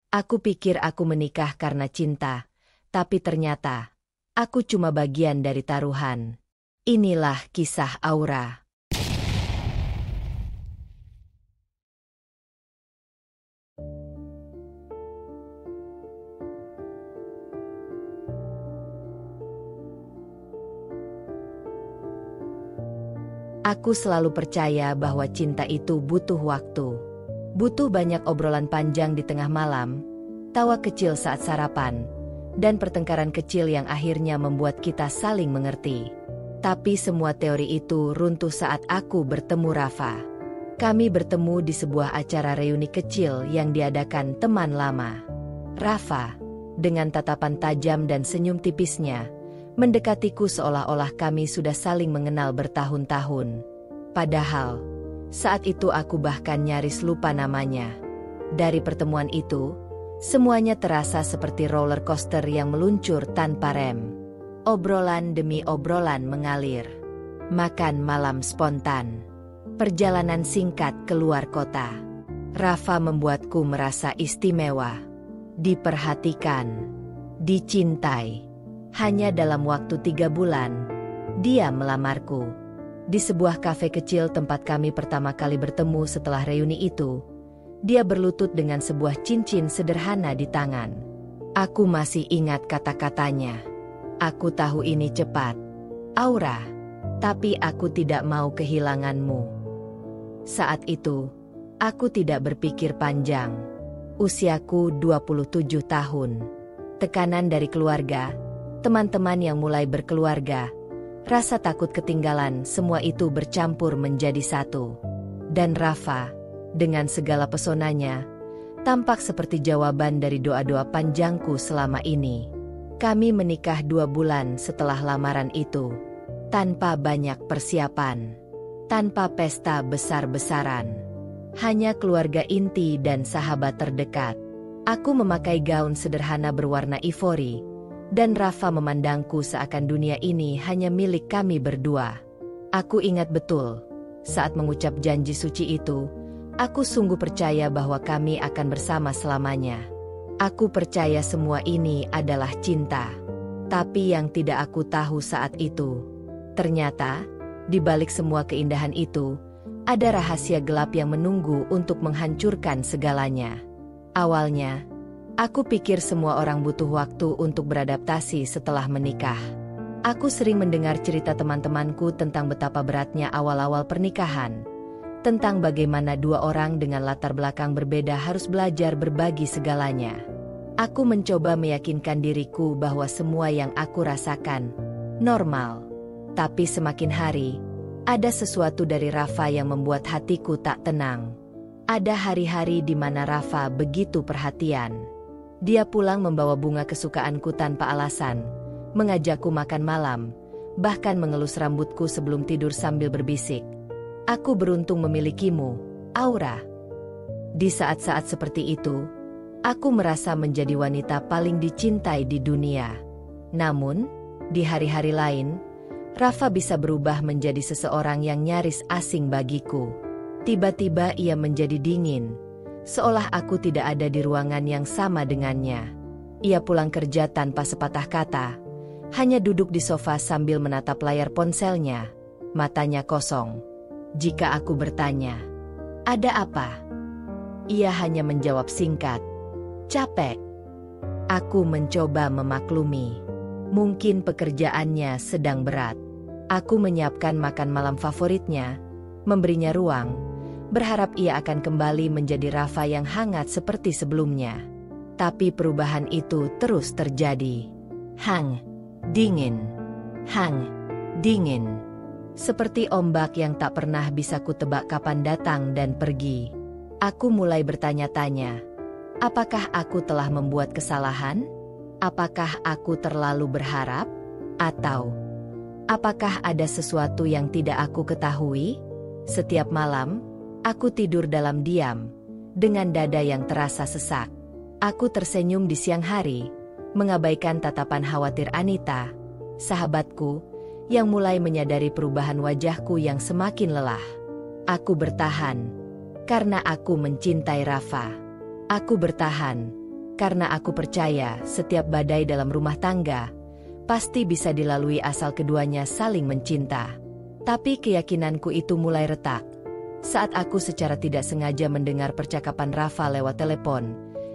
Aku pikir aku menikah karena cinta, tapi ternyata aku cuma bagian dari taruhan. Inilah kisah Aura. Aku selalu percaya bahwa cinta itu butuh waktu. Butuh banyak obrolan panjang di tengah malam, tawa kecil saat sarapan, dan pertengkaran kecil yang akhirnya membuat kita saling mengerti. Tapi semua teori itu runtuh saat aku bertemu Rafa. Kami bertemu di sebuah acara reuni kecil yang diadakan teman lama. Rafa, dengan tatapan tajam dan senyum tipisnya, mendekatiku seolah-olah kami sudah saling mengenal bertahun-tahun. Padahal, saat itu aku bahkan nyaris lupa namanya. Dari pertemuan itu, semuanya terasa seperti roller coaster yang meluncur tanpa rem. Obrolan demi obrolan mengalir. Makan malam spontan. Perjalanan singkat keluar kota. Rafa membuatku merasa istimewa. Diperhatikan. Dicintai. Hanya dalam waktu 3 bulan, dia melamarku. Di sebuah kafe kecil tempat kami pertama kali bertemu setelah reuni itu, dia berlutut dengan sebuah cincin sederhana di tangan. Aku masih ingat kata-katanya. Aku tahu ini cepat, Aura, tapi aku tidak mau kehilanganmu. Saat itu, aku tidak berpikir panjang. Usiaku 27 tahun. Tekanan dari keluarga, teman-teman yang mulai berkeluarga, rasa takut ketinggalan, semua itu bercampur menjadi satu. Dan Rafa, dengan segala pesonanya, tampak seperti jawaban dari doa-doa panjangku selama ini. Kami menikah 2 bulan setelah lamaran itu, tanpa banyak persiapan, tanpa pesta besar-besaran. Hanya keluarga inti dan sahabat terdekat. Aku memakai gaun sederhana berwarna ivory, dan Rafa memandangku seakan dunia ini hanya milik kami berdua. Aku ingat betul, saat mengucap janji suci itu, aku sungguh percaya bahwa kami akan bersama selamanya. Aku percaya semua ini adalah cinta. Tapi yang tidak aku tahu saat itu, ternyata, di balik semua keindahan itu, ada rahasia gelap yang menunggu untuk menghancurkan segalanya. Awalnya, aku pikir semua orang butuh waktu untuk beradaptasi setelah menikah. Aku sering mendengar cerita teman-temanku tentang betapa beratnya awal-awal pernikahan. Tentang bagaimana 2 orang dengan latar belakang berbeda harus belajar berbagi segalanya. Aku mencoba meyakinkan diriku bahwa semua yang aku rasakan normal. Tapi semakin hari, ada sesuatu dari Rafa yang membuat hatiku tak tenang. Ada hari-hari di mana Rafa begitu perhatian. Dia pulang membawa bunga kesukaanku tanpa alasan, mengajakku makan malam, bahkan mengelus rambutku sebelum tidur sambil berbisik, "Aku beruntung memilikimu, Aura." Di saat-saat seperti itu, aku merasa menjadi wanita paling dicintai di dunia. Namun, di hari-hari lain, Rafa bisa berubah menjadi seseorang yang nyaris asing bagiku. Tiba-tiba ia menjadi dingin, seolah aku tidak ada di ruangan yang sama dengannya. Ia pulang kerja tanpa sepatah kata, hanya duduk di sofa sambil menatap layar ponselnya, matanya kosong. Jika aku bertanya, "Ada apa?" ia hanya menjawab singkat, "Capek." Aku mencoba memaklumi. Mungkin pekerjaannya sedang berat. Aku menyiapkan makan malam favoritnya, memberinya ruang, berharap ia akan kembali menjadi Rafa yang hangat seperti sebelumnya. Tapi perubahan itu terus terjadi. Hang, dingin. Hang, dingin. Seperti ombak yang tak pernah bisa kutebak kapan datang dan pergi. Aku mulai bertanya-tanya, apakah aku telah membuat kesalahan? Apakah aku terlalu berharap? Atau, apakah ada sesuatu yang tidak aku ketahui? Setiap malam, aku tidur dalam diam, dengan dada yang terasa sesak. Aku tersenyum di siang hari, mengabaikan tatapan khawatir Anita, sahabatku, yang mulai menyadari perubahan wajahku yang semakin lelah. Aku bertahan, karena aku mencintai Rafa. Aku bertahan, Karena aku percaya setiap badai dalam rumah tangga pasti bisa dilalui asal keduanya saling mencinta. Tapi keyakinanku itu mulai retak saat aku secara tidak sengaja mendengar percakapan Rafa lewat telepon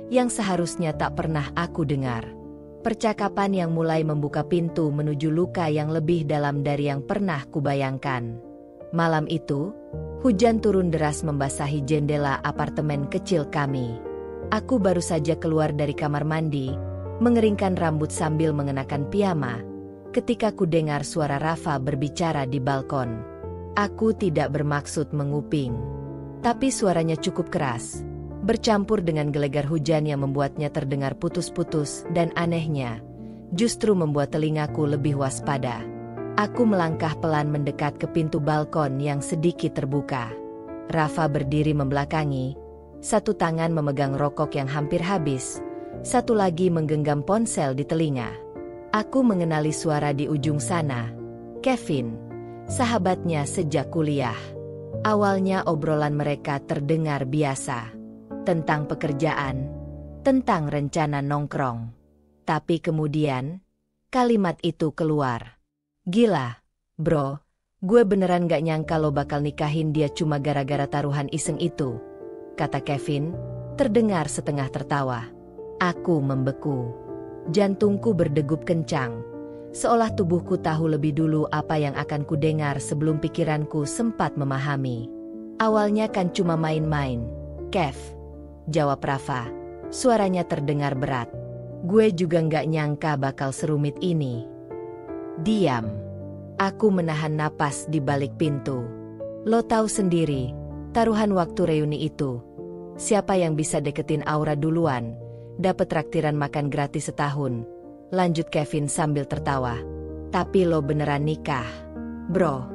yang seharusnya tak pernah aku dengar. Percakapan yang mulai membuka pintu menuju luka yang lebih dalam dari yang pernah kubayangkan. Malam itu, hujan turun deras membasahi jendela apartemen kecil kami. Aku baru saja keluar dari kamar mandi, mengeringkan rambut sambil mengenakan piyama, ketika ku dengar suara Rafa berbicara di balkon. Aku tidak bermaksud menguping, tapi suaranya cukup keras, bercampur dengan gelegar hujan yang membuatnya terdengar putus-putus dan anehnya, justru membuat telingaku lebih waspada. Aku melangkah pelan mendekat ke pintu balkon yang sedikit terbuka. Rafa berdiri membelakangi, satu tangan memegang rokok yang hampir habis, satu lagi menggenggam ponsel di telinga. Aku mengenali suara di ujung sana, Kevin, sahabatnya sejak kuliah. Awalnya obrolan mereka terdengar biasa, tentang pekerjaan, tentang rencana nongkrong. Tapi kemudian, kalimat itu keluar. "Gila, bro, gue beneran gak nyangka lo bakal nikahin dia cuma gara-gara taruhan iseng itu," kata Kevin, terdengar setengah tertawa. Aku membeku. Jantungku berdegup kencang, seolah tubuhku tahu lebih dulu apa yang akan kudengar sebelum pikiranku sempat memahami. "Awalnya kan cuma main-main, Kev," jawab Rafa. Suaranya terdengar berat. "Gue juga nggak nyangka bakal serumit ini." Diam. Aku menahan napas di balik pintu. "Lo tahu sendiri, taruhan waktu reuni itu. Siapa yang bisa deketin Aura duluan, dapat traktiran makan gratis setahun," lanjut Kevin sambil tertawa. "Tapi lo beneran nikah, bro.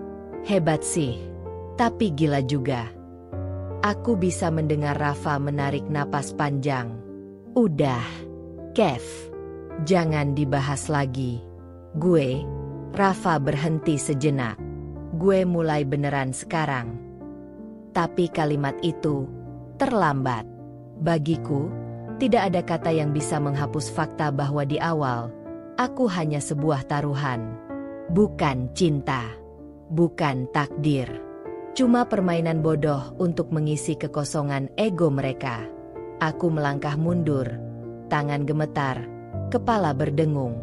Hebat sih. Tapi gila juga." Aku bisa mendengar Rafa menarik napas panjang. "Udah, Kev. Jangan dibahas lagi." Rafa berhenti sejenak. "Gue mulai beneran sekarang." Tapi kalimat itu terlambat. Bagiku, tidak ada kata yang bisa menghapus fakta bahwa di awal, aku hanya sebuah taruhan. Bukan cinta. Bukan takdir. Cuma permainan bodoh untuk mengisi kekosongan ego mereka. Aku melangkah mundur, tangan gemetar, kepala berdengung.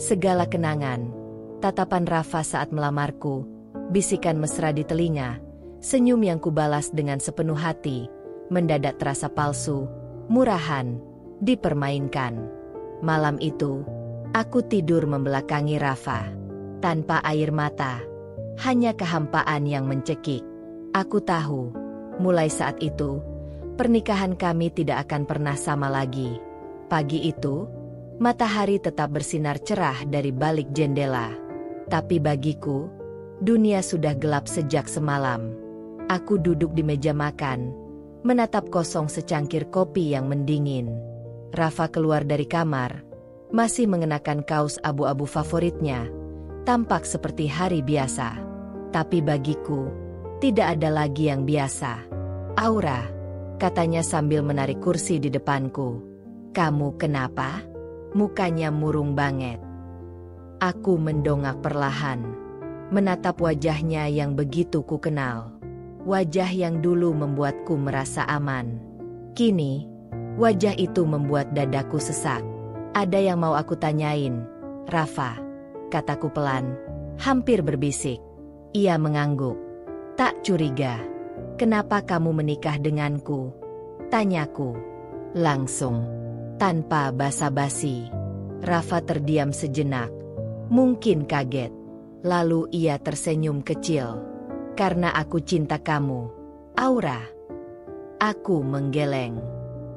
Segala kenangan, tatapan Rafa saat melamarku, bisikan mesra di telinga, senyum yang kubalas dengan sepenuh hati, mendadak terasa palsu, murahan, dipermainkan. Malam itu, aku tidur membelakangi Rafa. Tanpa air mata, hanya kehampaan yang mencekik. Aku tahu, mulai saat itu, pernikahan kami tidak akan pernah sama lagi. Pagi itu, matahari tetap bersinar cerah dari balik jendela. Tapi bagiku, dunia sudah gelap sejak semalam. Aku duduk di meja makan, menatap kosong secangkir kopi yang mendingin. Rafa keluar dari kamar, masih mengenakan kaos abu-abu favoritnya, tampak seperti hari biasa. Tapi bagiku, tidak ada lagi yang biasa. "Aura," katanya sambil menarik kursi di depanku. "Kamu kenapa?" Mukanya murung banget. Aku mendongak perlahan, menatap wajahnya yang begitu ku kenal. Wajah yang dulu membuatku merasa aman. Kini, wajah itu membuat dadaku sesak. "Ada yang mau aku tanyain, Rafa," kataku pelan, hampir berbisik. Ia mengangguk. "Tak curiga. Kenapa kamu menikah denganku?" tanyaku. Langsung, tanpa basa-basi. Rafa terdiam sejenak. Mungkin kaget. Lalu ia tersenyum kecil. "Karena aku cinta kamu, Aura." Aku menggeleng.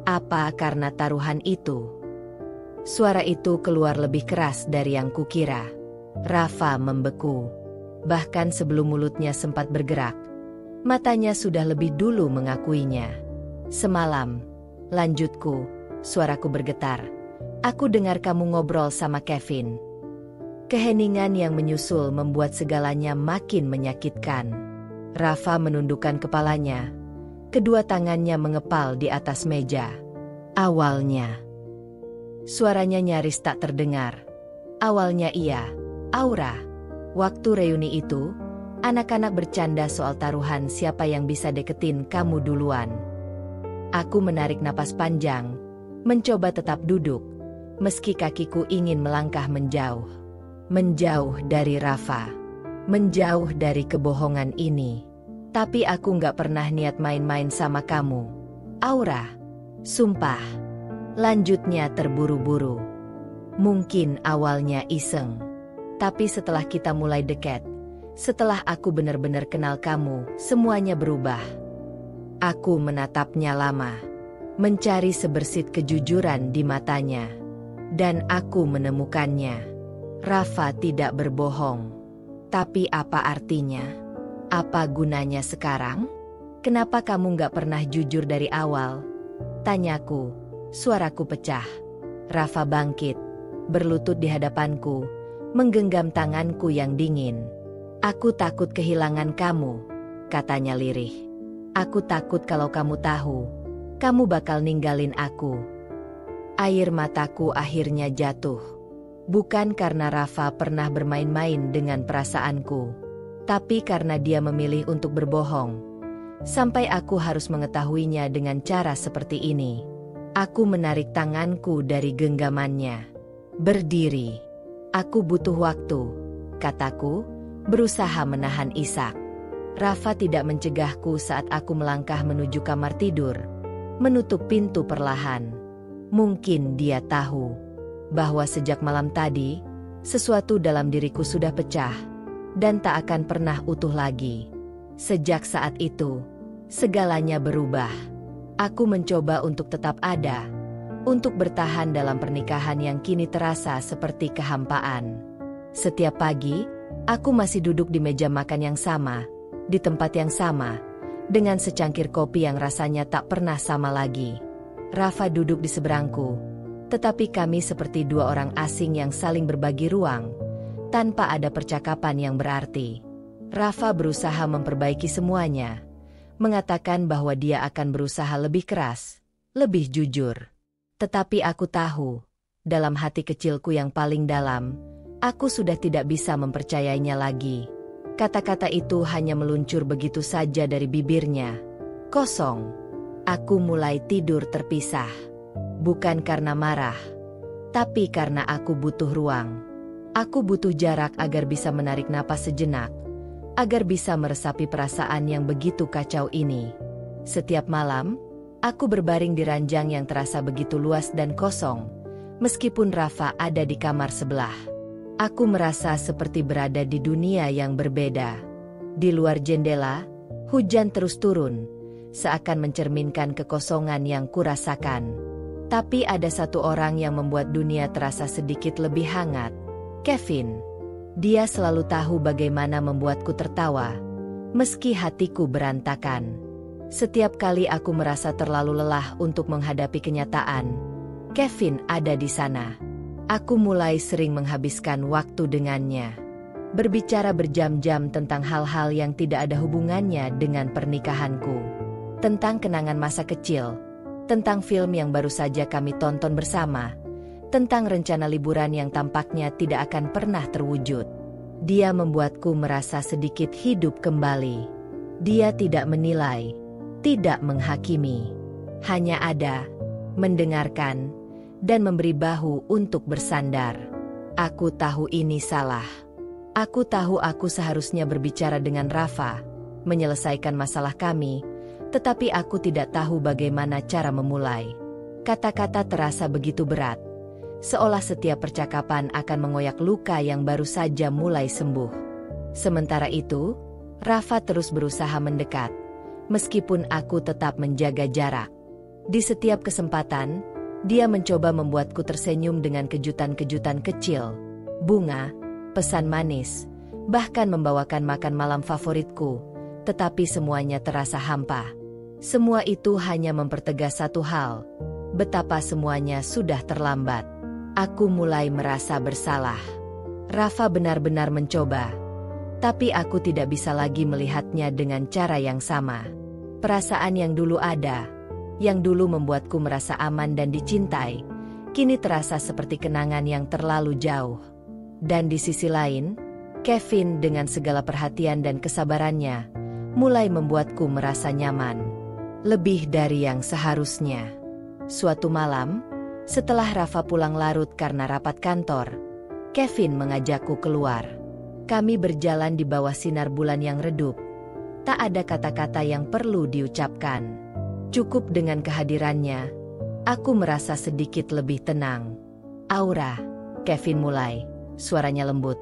"Apa karena taruhan itu?" Suara itu keluar lebih keras dari yang kukira. Rafa membeku. Bahkan sebelum mulutnya sempat bergerak, matanya sudah lebih dulu mengakuinya. "Semalam," lanjutku, suaraku bergetar, "aku dengar kamu ngobrol sama Kevin." Keheningan yang menyusul membuat segalanya makin menyakitkan. Rafa menundukkan kepalanya. Kedua tangannya mengepal di atas meja. "Awalnya, Suaranya nyaris tak terdengar. Awalnya iya, Aura. Waktu reuni itu, anak-anak bercanda soal taruhan siapa yang bisa deketin kamu duluan. Aku menarik napas panjang, mencoba tetap duduk, meski kakiku ingin melangkah menjauh. Menjauh dari Rafa. Menjauh dari kebohongan ini. Tapi aku gak pernah niat main-main sama kamu, Aura. Sumpah. Lanjutnya terburu-buru. Mungkin awalnya iseng. Tapi setelah kita mulai dekat, setelah aku benar-benar kenal kamu, semuanya berubah. Aku menatapnya lama, mencari sebersit kejujuran di matanya. Dan aku menemukannya. Rafa tidak berbohong. Tapi apa artinya? Apa gunanya sekarang? Kenapa kamu gak pernah jujur dari awal? Tanyaku, suaraku pecah. Rafa bangkit, berlutut di hadapanku, menggenggam tanganku yang dingin. Aku takut kehilangan kamu, katanya lirih. Aku takut kalau kamu tahu, kamu bakal ninggalin aku. Air mataku akhirnya jatuh. Bukan karena Rafa pernah bermain-main dengan perasaanku, tapi karena dia memilih untuk berbohong. Sampai aku harus mengetahuinya dengan cara seperti ini. Aku menarik tanganku dari genggamannya. Berdiri. Aku butuh waktu, kataku, berusaha menahan isak. Rafa tidak mencegahku saat aku melangkah menuju kamar tidur, menutup pintu perlahan. Mungkin dia tahu bahwa sejak malam tadi, sesuatu dalam diriku sudah pecah, dan tak akan pernah utuh lagi. Sejak saat itu, segalanya berubah. Aku mencoba untuk tetap ada, untuk bertahan dalam pernikahan yang kini terasa seperti kehampaan. Setiap pagi, aku masih duduk di meja makan yang sama, di tempat yang sama, dengan secangkir kopi yang rasanya tak pernah sama lagi. Rafa duduk di seberangku, tetapi kami seperti dua orang asing yang saling berbagi ruang, tanpa ada percakapan yang berarti. Rafa berusaha memperbaiki semuanya, mengatakan bahwa dia akan berusaha lebih keras, lebih jujur. Tetapi aku tahu, dalam hati kecilku yang paling dalam, aku sudah tidak bisa mempercayainya lagi. Kata-kata itu hanya meluncur begitu saja dari bibirnya. Kosong. Aku mulai tidur terpisah. Bukan karena marah, tapi karena aku butuh ruang. Aku butuh jarak agar bisa menarik napas sejenak, agar bisa meresapi perasaan yang begitu kacau ini. Setiap malam, aku berbaring di ranjang yang terasa begitu luas dan kosong, meskipun Rafa ada di kamar sebelah. Aku merasa seperti berada di dunia yang berbeda. Di luar jendela, hujan terus turun, seakan mencerminkan kekosongan yang kurasakan. Tapi ada satu orang yang membuat dunia terasa sedikit lebih hangat. Kevin. Dia selalu tahu bagaimana membuatku tertawa, meski hatiku berantakan. Setiap kali aku merasa terlalu lelah untuk menghadapi kenyataan, Kevin ada di sana. Aku mulai sering menghabiskan waktu dengannya. Berbicara berjam-jam tentang hal-hal yang tidak ada hubungannya dengan pernikahanku. Tentang kenangan masa kecil, tentang film yang baru saja kami tonton bersama, tentang rencana liburan yang tampaknya tidak akan pernah terwujud. Dia membuatku merasa sedikit hidup kembali. Dia tidak menilai, tidak menghakimi, hanya ada, mendengarkan, dan memberi bahu untuk bersandar. Aku tahu ini salah. Aku tahu aku seharusnya berbicara dengan Rafa, menyelesaikan masalah kami, tetapi aku tidak tahu bagaimana cara memulai. Kata-kata terasa begitu berat, seolah setiap percakapan akan mengoyak luka yang baru saja mulai sembuh. Sementara itu, Rafa terus berusaha mendekat, meskipun aku tetap menjaga jarak. Di setiap kesempatan, dia mencoba membuatku tersenyum dengan kejutan-kejutan kecil, bunga, pesan manis, bahkan membawakan makan malam favoritku, tetapi semuanya terasa hampa. Semua itu hanya mempertegas satu hal, betapa semuanya sudah terlambat. Aku mulai merasa bersalah. Rafa benar-benar mencoba, tapi aku tidak bisa lagi melihatnya dengan cara yang sama. Perasaan yang dulu ada, yang dulu membuatku merasa aman dan dicintai, kini terasa seperti kenangan yang terlalu jauh. Dan di sisi lain, Kevin dengan segala perhatian dan kesabarannya, mulai membuatku merasa nyaman. Lebih dari yang seharusnya. Suatu malam, setelah Rafa pulang larut karena rapat kantor, Kevin mengajakku keluar. Kami berjalan di bawah sinar bulan yang redup. Tak ada kata-kata yang perlu diucapkan. Cukup dengan kehadirannya, aku merasa sedikit lebih tenang. Aura, Kevin mulai, suaranya lembut.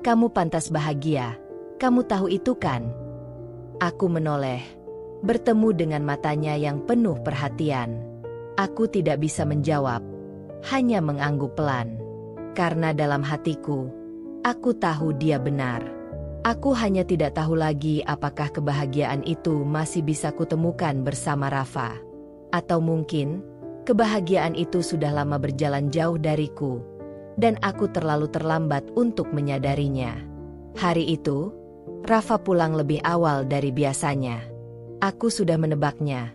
Kamu pantas bahagia, kamu tahu itu kan? Aku menoleh, bertemu dengan matanya yang penuh perhatian. Aku tidak bisa menjawab, hanya mengangguk pelan. Karena dalam hatiku, aku tahu dia benar. Aku hanya tidak tahu lagi apakah kebahagiaan itu masih bisa kutemukan bersama Rafa. Atau mungkin, kebahagiaan itu sudah lama berjalan jauh dariku, dan aku terlalu terlambat untuk menyadarinya. Hari itu, Rafa pulang lebih awal dari biasanya. Aku sudah menebaknya.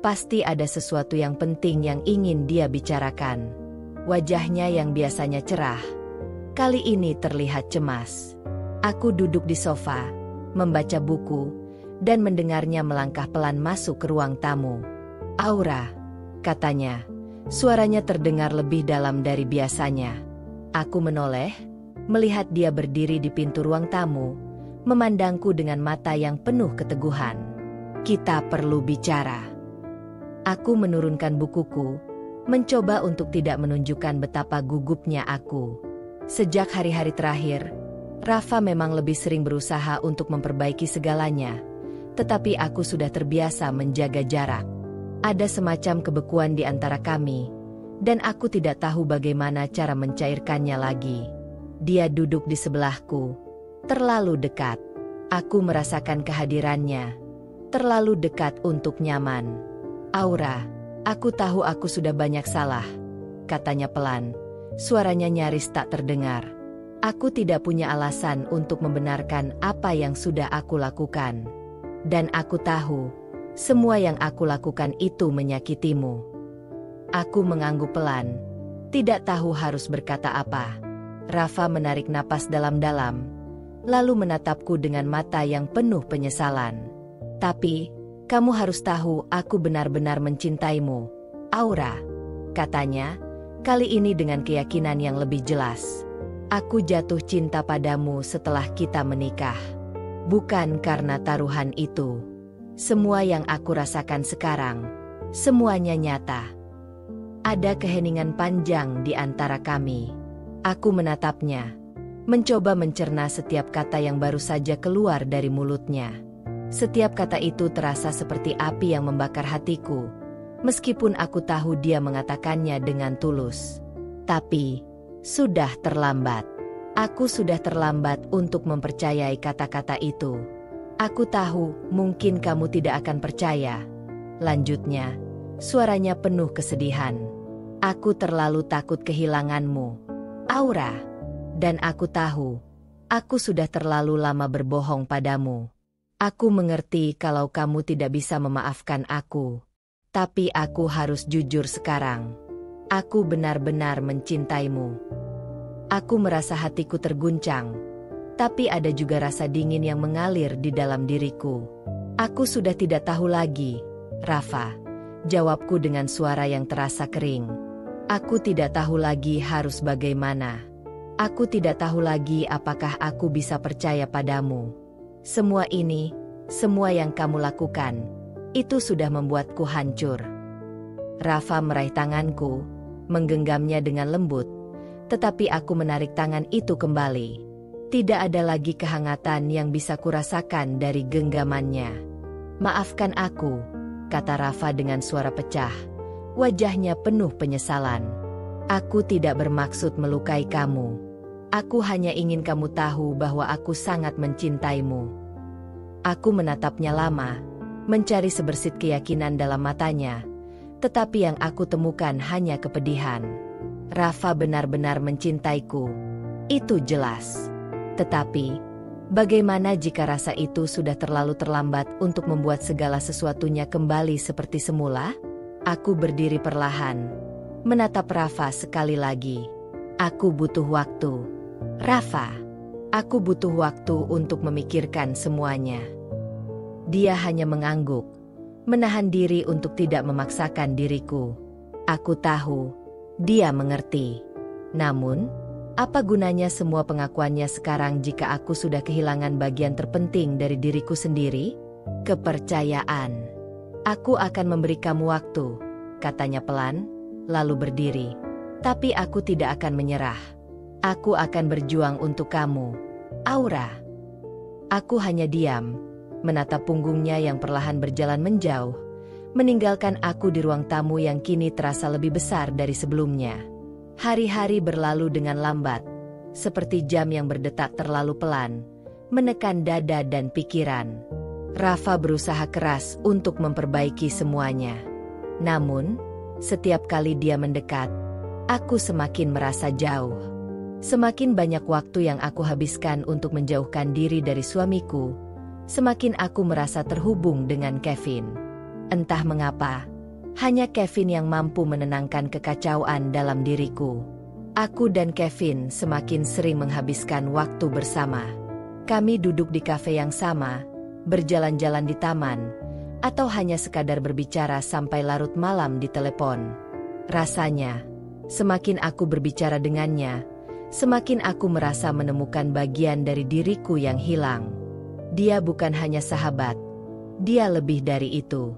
Pasti ada sesuatu yang penting yang ingin dia bicarakan. Wajahnya yang biasanya cerah, kali ini terlihat cemas. Aku duduk di sofa, membaca buku, dan mendengarnya melangkah pelan masuk ke ruang tamu. Aura, katanya, suaranya terdengar lebih dalam dari biasanya. Aku menoleh, melihat dia berdiri di pintu ruang tamu, memandangku dengan mata yang penuh keteguhan. Kita perlu bicara. Aku menurunkan bukuku, mencoba untuk tidak menunjukkan betapa gugupnya aku. Sejak hari-hari terakhir, Rafa memang lebih sering berusaha untuk memperbaiki segalanya, tetapi aku sudah terbiasa menjaga jarak. Ada semacam kebekuan di antara kami, dan aku tidak tahu bagaimana cara mencairkannya lagi. Dia duduk di sebelahku, terlalu dekat. Aku merasakan kehadirannya, terlalu dekat untuk nyaman. Aura, aku tahu aku sudah banyak salah, katanya pelan. Suaranya nyaris tak terdengar. Aku tidak punya alasan untuk membenarkan apa yang sudah aku lakukan. Dan aku tahu, semua yang aku lakukan itu menyakitimu. Aku mengangguk pelan, tidak tahu harus berkata apa. Rafa menarik napas dalam-dalam, lalu menatapku dengan mata yang penuh penyesalan. Tapi, kamu harus tahu aku benar-benar mencintaimu, Aura, katanya, kali ini dengan keyakinan yang lebih jelas. Aku jatuh cinta padamu setelah kita menikah. Bukan karena taruhan itu. Semua yang aku rasakan sekarang, semuanya nyata. Ada keheningan panjang di antara kami. Aku menatapnya, mencoba mencerna setiap kata yang baru saja keluar dari mulutnya. Setiap kata itu terasa seperti api yang membakar hatiku, meskipun aku tahu dia mengatakannya dengan tulus. Tapi, sudah terlambat. Aku sudah terlambat untuk mempercayai kata-kata itu. Aku tahu, mungkin kamu tidak akan percaya. Lanjutnya, suaranya penuh kesedihan. Aku terlalu takut kehilanganmu, Aura. Dan aku tahu, aku sudah terlalu lama berbohong padamu. Aku mengerti kalau kamu tidak bisa memaafkan aku. Tapi aku harus jujur sekarang. Aku benar-benar mencintaimu. Aku merasa hatiku terguncang. Tapi ada juga rasa dingin yang mengalir di dalam diriku. Aku sudah tidak tahu lagi, Rafa. Jawabku dengan suara yang terasa kering. Aku tidak tahu lagi harus bagaimana. Aku tidak tahu lagi apakah aku bisa percaya padamu. Semua ini, semua yang kamu lakukan, itu sudah membuatku hancur. Rafa meraih tanganku, menggenggamnya dengan lembut, tetapi aku menarik tangan itu kembali. Tidak ada lagi kehangatan yang bisa kurasakan dari genggamannya. Maafkan aku, kata Rafa dengan suara pecah. Wajahnya penuh penyesalan. Aku tidak bermaksud melukai kamu. Aku hanya ingin kamu tahu bahwa aku sangat mencintaimu. Aku menatapnya lama, mencari sebersit keyakinan dalam matanya, tetapi yang aku temukan hanya kepedihan. Rafa benar-benar mencintaiku. Itu jelas. Tetapi, bagaimana jika rasa itu sudah terlalu terlambat untuk membuat segala sesuatunya kembali seperti semula? Aku berdiri perlahan, menatap Rafa sekali lagi. Aku butuh waktu. Rafa, aku butuh waktu untuk memikirkan semuanya. Dia hanya mengangguk, menahan diri untuk tidak memaksakan diriku. Aku tahu, dia mengerti. Namun, apa gunanya semua pengakuannya sekarang jika aku sudah kehilangan bagian terpenting dari diriku sendiri? Kepercayaan. Aku akan memberi kamu waktu, katanya pelan, lalu berdiri. Tapi aku tidak akan menyerah. Aku akan berjuang untuk kamu, Aura. Aku hanya diam, menatap punggungnya yang perlahan berjalan menjauh, meninggalkan aku di ruang tamu yang kini terasa lebih besar dari sebelumnya. Hari-hari berlalu dengan lambat, seperti jam yang berdetak terlalu pelan, menekan dada dan pikiran. Rafa berusaha keras untuk memperbaiki semuanya. Namun, setiap kali dia mendekat, aku semakin merasa jauh. Semakin banyak waktu yang aku habiskan untuk menjauhkan diri dari suamiku, semakin aku merasa terhubung dengan Kevin. Entah mengapa, hanya Kevin yang mampu menenangkan kekacauan dalam diriku. Aku dan Kevin semakin sering menghabiskan waktu bersama. Kami duduk di kafe yang sama, berjalan-jalan di taman, atau hanya sekadar berbicara sampai larut malam di telepon. Rasanya, semakin aku berbicara dengannya, semakin aku merasa menemukan bagian dari diriku yang hilang. Dia bukan hanya sahabat, dia lebih dari itu.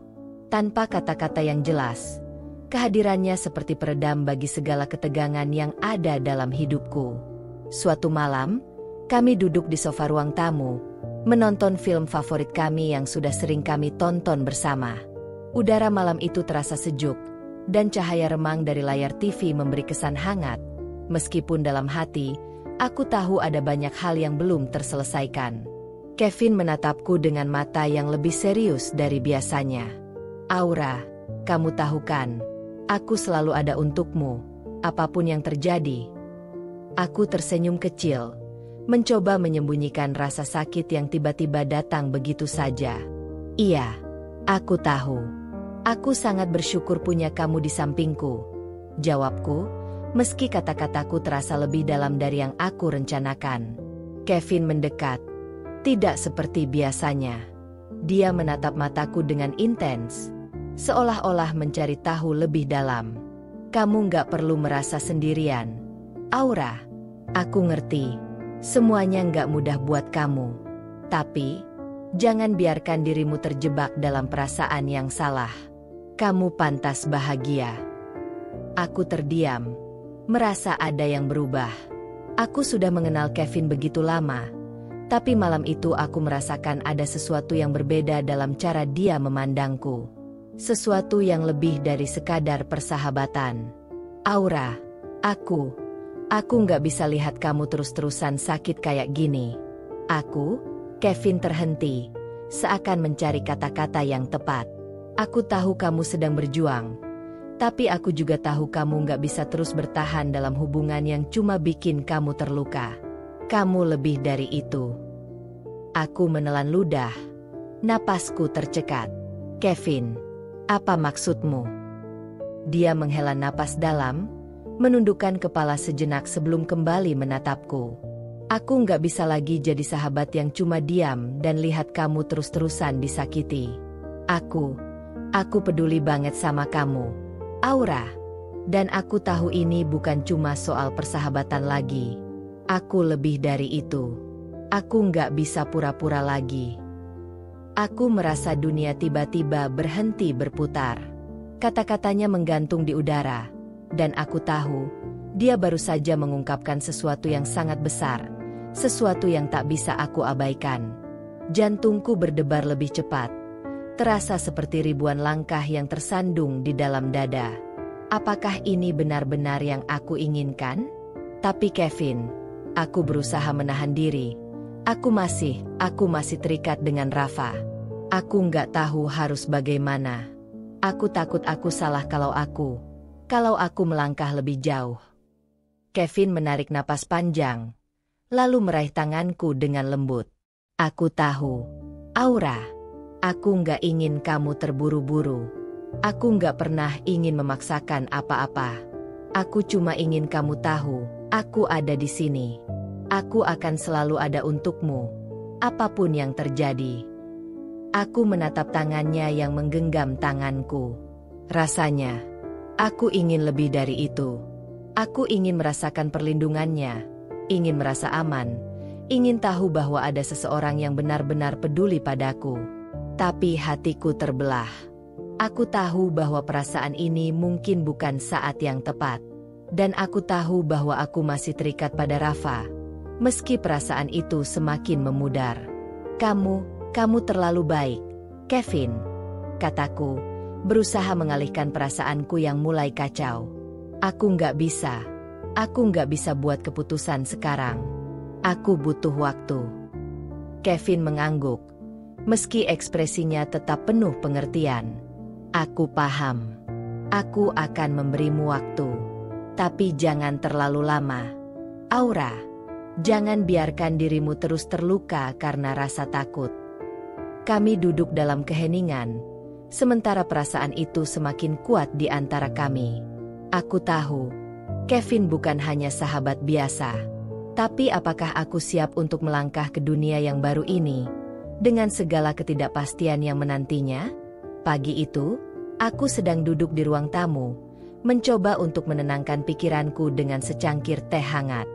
Tanpa kata-kata yang jelas, kehadirannya seperti peredam bagi segala ketegangan yang ada dalam hidupku. Suatu malam, kami duduk di sofa ruang tamu, menonton film favorit kami yang sudah sering kami tonton bersama. Udara malam itu terasa sejuk, dan cahaya remang dari layar TV memberi kesan hangat. Meskipun dalam hati, aku tahu ada banyak hal yang belum terselesaikan. Kevin menatapku dengan mata yang lebih serius dari biasanya. Aura, kamu tahu kan, aku selalu ada untukmu, apapun yang terjadi. Aku tersenyum kecil, mencoba menyembunyikan rasa sakit yang tiba-tiba datang begitu saja. Iya, aku tahu. Aku sangat bersyukur punya kamu di sampingku, jawabku, meski kata-kataku terasa lebih dalam dari yang aku rencanakan. Kevin mendekat, tidak seperti biasanya. Dia menatap mataku dengan intens, seolah-olah mencari tahu lebih dalam. Kamu gak perlu merasa sendirian, Aura. Aku ngerti. Semuanya nggak mudah buat kamu. Tapi, jangan biarkan dirimu terjebak dalam perasaan yang salah. Kamu pantas bahagia. Aku terdiam, merasa ada yang berubah. Aku sudah mengenal Kevin begitu lama, tapi malam itu aku merasakan ada sesuatu yang berbeda dalam cara dia memandangku. Sesuatu yang lebih dari sekadar persahabatan. Aura, aku nggak bisa lihat kamu terus-terusan sakit kayak gini. Kevin terhenti, seakan mencari kata-kata yang tepat. Aku tahu kamu sedang berjuang, tapi aku juga tahu kamu nggak bisa terus bertahan dalam hubungan yang cuma bikin kamu terluka. Kamu lebih dari itu. Aku menelan ludah. Napasku tercekat. Kevin, apa maksudmu? Dia menghela napas dalam, menundukkan kepala sejenak sebelum kembali menatapku. Aku nggak bisa lagi jadi sahabat yang cuma diam dan lihat kamu terus-terusan disakiti. Aku peduli banget sama kamu, Aura. Dan aku tahu ini bukan cuma soal persahabatan lagi. Aku lebih dari itu. Aku nggak bisa pura-pura lagi. Aku merasa dunia tiba-tiba berhenti berputar. Kata-katanya menggantung di udara. Dan aku tahu, dia baru saja mengungkapkan sesuatu yang sangat besar, sesuatu yang tak bisa aku abaikan. Jantungku berdebar lebih cepat, terasa seperti ribuan langkah yang tersandung di dalam dada. Apakah ini benar-benar yang aku inginkan? Tapi Kevin, aku berusaha menahan diri. Aku masih terikat dengan Rafa. Aku nggak tahu harus bagaimana. Aku takut aku salah kalau aku melangkah lebih jauh. Kevin menarik napas panjang, lalu meraih tanganku dengan lembut. Aku tahu, Aura, aku nggak ingin kamu terburu-buru. Aku nggak pernah ingin memaksakan apa-apa. Aku cuma ingin kamu tahu, aku ada di sini. Aku akan selalu ada untukmu, apapun yang terjadi. Aku menatap tangannya yang menggenggam tanganku. Rasanya, aku ingin lebih dari itu. Aku ingin merasakan perlindungannya, ingin merasa aman, ingin tahu bahwa ada seseorang yang benar-benar peduli padaku. Tapi hatiku terbelah. Aku tahu bahwa perasaan ini mungkin bukan saat yang tepat. Dan aku tahu bahwa aku masih terikat pada Rafa. Meski perasaan itu semakin memudar. Kamu terlalu baik, Kevin, kataku, berusaha mengalihkan perasaanku yang mulai kacau. Aku nggak bisa buat keputusan sekarang. Aku butuh waktu. Kevin mengangguk, meski ekspresinya tetap penuh pengertian. Aku paham. Aku akan memberimu waktu. Tapi jangan terlalu lama. Aura, jangan biarkan dirimu terus terluka karena rasa takut. Kami duduk dalam keheningan, sementara perasaan itu semakin kuat di antara kami. Aku tahu, Kevin bukan hanya sahabat biasa. Tapi apakah aku siap untuk melangkah ke dunia yang baru ini, dengan segala ketidakpastian yang menantinya? Pagi itu, aku sedang duduk di ruang tamu, mencoba untuk menenangkan pikiranku dengan secangkir teh hangat.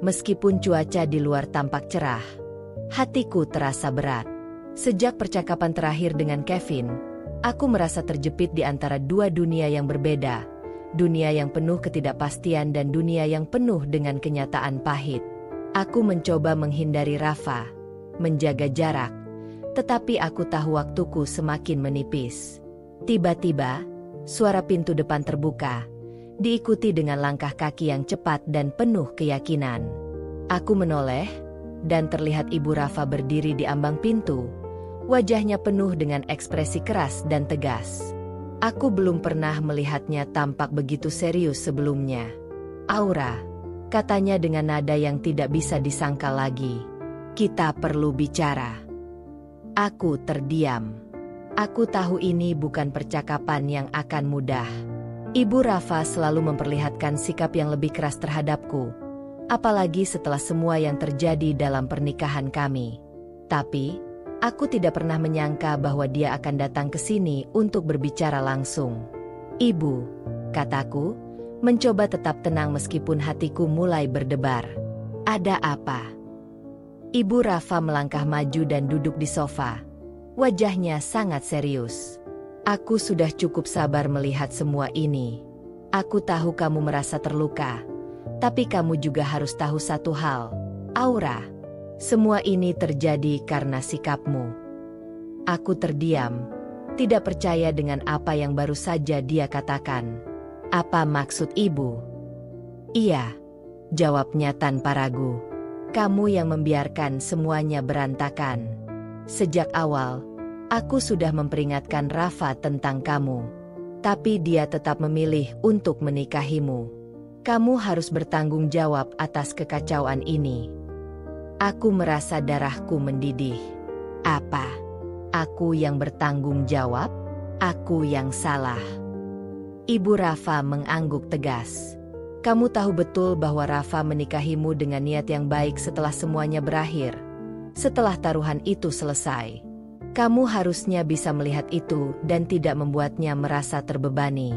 Meskipun cuaca di luar tampak cerah, hatiku terasa berat. Sejak percakapan terakhir dengan Kevin, aku merasa terjepit di antara dua dunia yang berbeda. Dunia yang penuh ketidakpastian dan dunia yang penuh dengan kenyataan pahit. Aku mencoba menghindari Rafa, menjaga jarak, tetapi aku tahu waktuku semakin menipis. Tiba-tiba, suara pintu depan terbuka, diikuti dengan langkah kaki yang cepat dan penuh keyakinan. Aku menoleh, dan terlihat Ibu Rafa berdiri di ambang pintu. Wajahnya penuh dengan ekspresi keras dan tegas. Aku belum pernah melihatnya tampak begitu serius sebelumnya. Aura, katanya dengan nada yang tidak bisa disangkal lagi. Kita perlu bicara. Aku terdiam. Aku tahu ini bukan percakapan yang akan mudah. Ibu Rafa selalu memperlihatkan sikap yang lebih keras terhadapku, apalagi setelah semua yang terjadi dalam pernikahan kami. Tapi, aku tidak pernah menyangka bahwa dia akan datang ke sini untuk berbicara langsung. Ibu, kataku, mencoba tetap tenang meskipun hatiku mulai berdebar. Ada apa? Ibu Rafa melangkah maju dan duduk di sofa. Wajahnya sangat serius. Aku sudah cukup sabar melihat semua ini. Aku tahu kamu merasa terluka. Tapi kamu juga harus tahu satu hal, Aura. Semua ini terjadi karena sikapmu. Aku terdiam, tidak percaya dengan apa yang baru saja dia katakan. Apa maksud ibu? Iya, jawabnya tanpa ragu. Kamu yang membiarkan semuanya berantakan. Sejak awal, aku sudah memperingatkan Rafa tentang kamu. Tapi dia tetap memilih untuk menikahimu. Kamu harus bertanggung jawab atas kekacauan ini. Aku merasa darahku mendidih. Apa? Aku yang bertanggung jawab? Aku yang salah. Ibu Rafa mengangguk tegas. Kamu tahu betul bahwa Rafa menikahimu dengan niat yang baik setelah semuanya berakhir. Setelah taruhan itu selesai. Kamu harusnya bisa melihat itu dan tidak membuatnya merasa terbebani.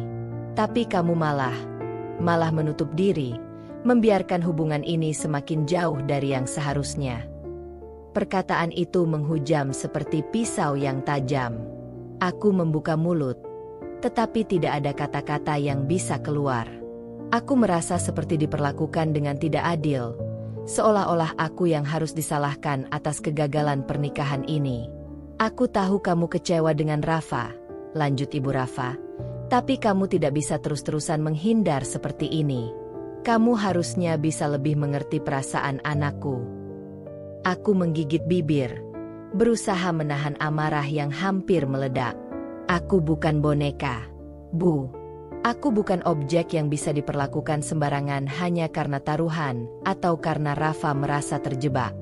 Tapi kamu malah menutup diri, membiarkan hubungan ini semakin jauh dari yang seharusnya. Perkataan itu menghujam seperti pisau yang tajam. Aku membuka mulut, tetapi tidak ada kata-kata yang bisa keluar. Aku merasa seperti diperlakukan dengan tidak adil, seolah-olah aku yang harus disalahkan atas kegagalan pernikahan ini. Aku tahu kamu kecewa dengan Rafa, lanjut Ibu Rafa, tapi kamu tidak bisa terus-terusan menghindar seperti ini. Kamu harusnya bisa lebih mengerti perasaan anakku. Aku menggigit bibir, berusaha menahan amarah yang hampir meledak. Aku bukan boneka, Bu. Aku bukan objek yang bisa diperlakukan sembarangan hanya karena taruhan atau karena Rafa merasa terjebak.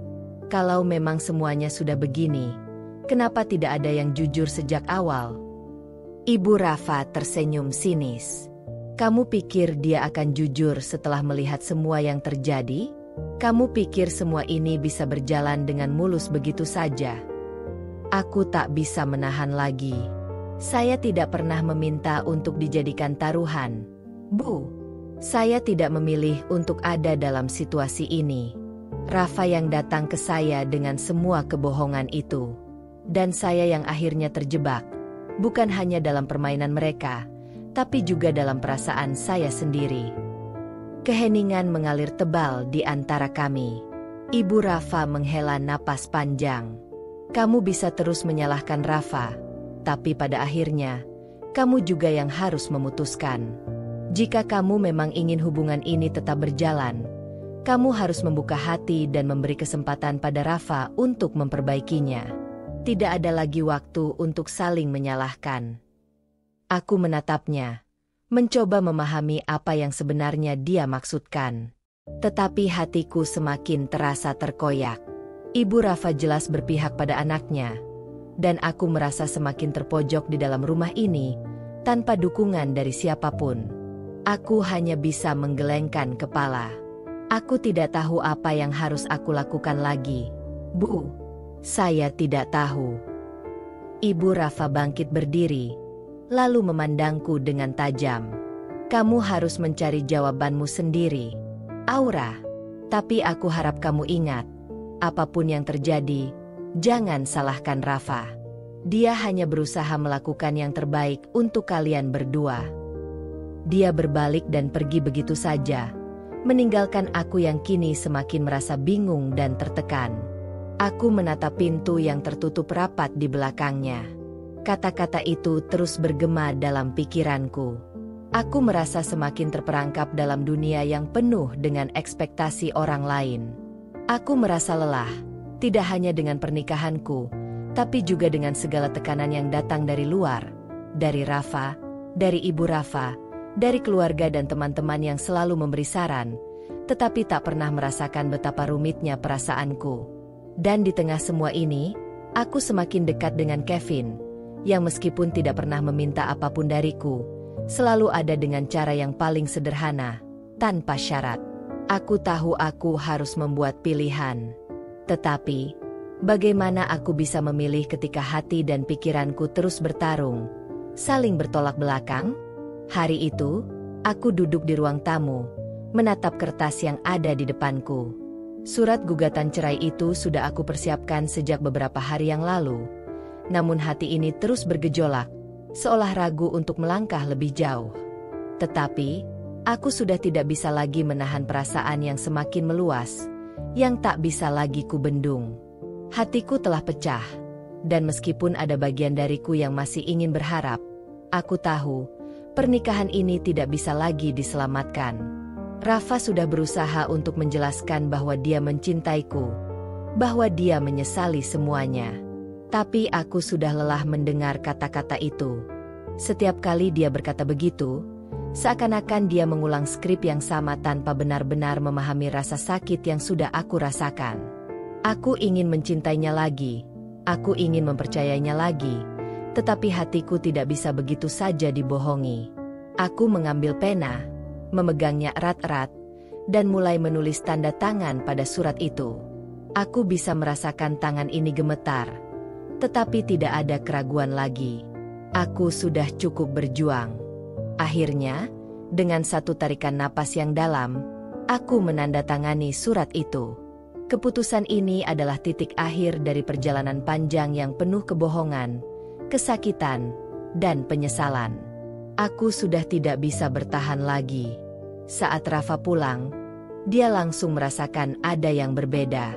Kalau memang semuanya sudah begini, kenapa tidak ada yang jujur sejak awal? Ibu Rafa tersenyum sinis. Kamu pikir dia akan jujur setelah melihat semua yang terjadi? Kamu pikir semua ini bisa berjalan dengan mulus begitu saja? Aku tak bisa menahan lagi. Saya tidak pernah meminta untuk dijadikan taruhan. Bu, saya tidak memilih untuk ada dalam situasi ini. Rafa yang datang ke saya dengan semua kebohongan itu. Dan saya yang akhirnya terjebak. Bukan hanya dalam permainan mereka, tapi juga dalam perasaan saya sendiri. Keheningan mengalir tebal di antara kami. Ibu Rafa menghela napas panjang. Kamu bisa terus menyalahkan Rafa, tapi pada akhirnya, kamu juga yang harus memutuskan. Jika kamu memang ingin hubungan ini tetap berjalan, kamu harus membuka hati dan memberi kesempatan pada Rafa untuk memperbaikinya. Tidak ada lagi waktu untuk saling menyalahkan. Aku menatapnya, mencoba memahami apa yang sebenarnya dia maksudkan. Tetapi hatiku semakin terasa terkoyak. Ibu Rafa jelas berpihak pada anaknya, dan aku merasa semakin terpojok di dalam rumah ini, tanpa dukungan dari siapapun. Aku hanya bisa menggelengkan kepala. Aku tidak tahu apa yang harus aku lakukan lagi. Bu, saya tidak tahu. Ibu Rafa bangkit berdiri, lalu memandangku dengan tajam. Kamu harus mencari jawabanmu sendiri, Aura. Tapi aku harap kamu ingat, apapun yang terjadi, jangan salahkan Rafa. Dia hanya berusaha melakukan yang terbaik untuk kalian berdua. Dia berbalik dan pergi begitu saja, meninggalkan aku yang kini semakin merasa bingung dan tertekan. Aku menatap pintu yang tertutup rapat di belakangnya. Kata-kata itu terus bergema dalam pikiranku. Aku merasa semakin terperangkap dalam dunia yang penuh dengan ekspektasi orang lain. Aku merasa lelah, tidak hanya dengan pernikahanku, tapi juga dengan segala tekanan yang datang dari luar, dari Rafa, dari ibu Rafa, dari keluarga dan teman-teman yang selalu memberi saran, tetapi tak pernah merasakan betapa rumitnya perasaanku. Dan di tengah semua ini, aku semakin dekat dengan Kevin, yang meskipun tidak pernah meminta apapun dariku, selalu ada dengan cara yang paling sederhana, tanpa syarat. Aku tahu aku harus membuat pilihan. Tetapi, bagaimana aku bisa memilih ketika hati dan pikiranku terus bertarung, saling bertolak belakang? Hari itu, aku duduk di ruang tamu, menatap kertas yang ada di depanku. Surat gugatan cerai itu sudah aku persiapkan sejak beberapa hari yang lalu. Namun hati ini terus bergejolak, seolah ragu untuk melangkah lebih jauh. Tetapi, aku sudah tidak bisa lagi menahan perasaan yang semakin meluas, yang tak bisa lagi kubendung. Hatiku telah pecah, dan meskipun ada bagian dariku yang masih ingin berharap, aku tahu, pernikahan ini tidak bisa lagi diselamatkan. Rafa sudah berusaha untuk menjelaskan bahwa dia mencintaiku, bahwa dia menyesali semuanya. Tapi aku sudah lelah mendengar kata-kata itu. Setiap kali dia berkata begitu, seakan-akan dia mengulang skrip yang sama tanpa benar-benar memahami rasa sakit yang sudah aku rasakan. Aku ingin mencintainya lagi, aku ingin mempercayainya lagi, tetapi hatiku tidak bisa begitu saja dibohongi. Aku mengambil pena, memegangnya erat-erat, dan mulai menulis tanda tangan pada surat itu. Aku bisa merasakan tangan ini gemetar, tetapi tidak ada keraguan lagi. Aku sudah cukup berjuang. Akhirnya, dengan satu tarikan napas yang dalam, aku menandatangani surat itu. Keputusan ini adalah titik akhir dari perjalanan panjang yang penuh kebohongan, kesakitan, dan penyesalan. Aku sudah tidak bisa bertahan lagi. Saat Rafa pulang, dia langsung merasakan ada yang berbeda.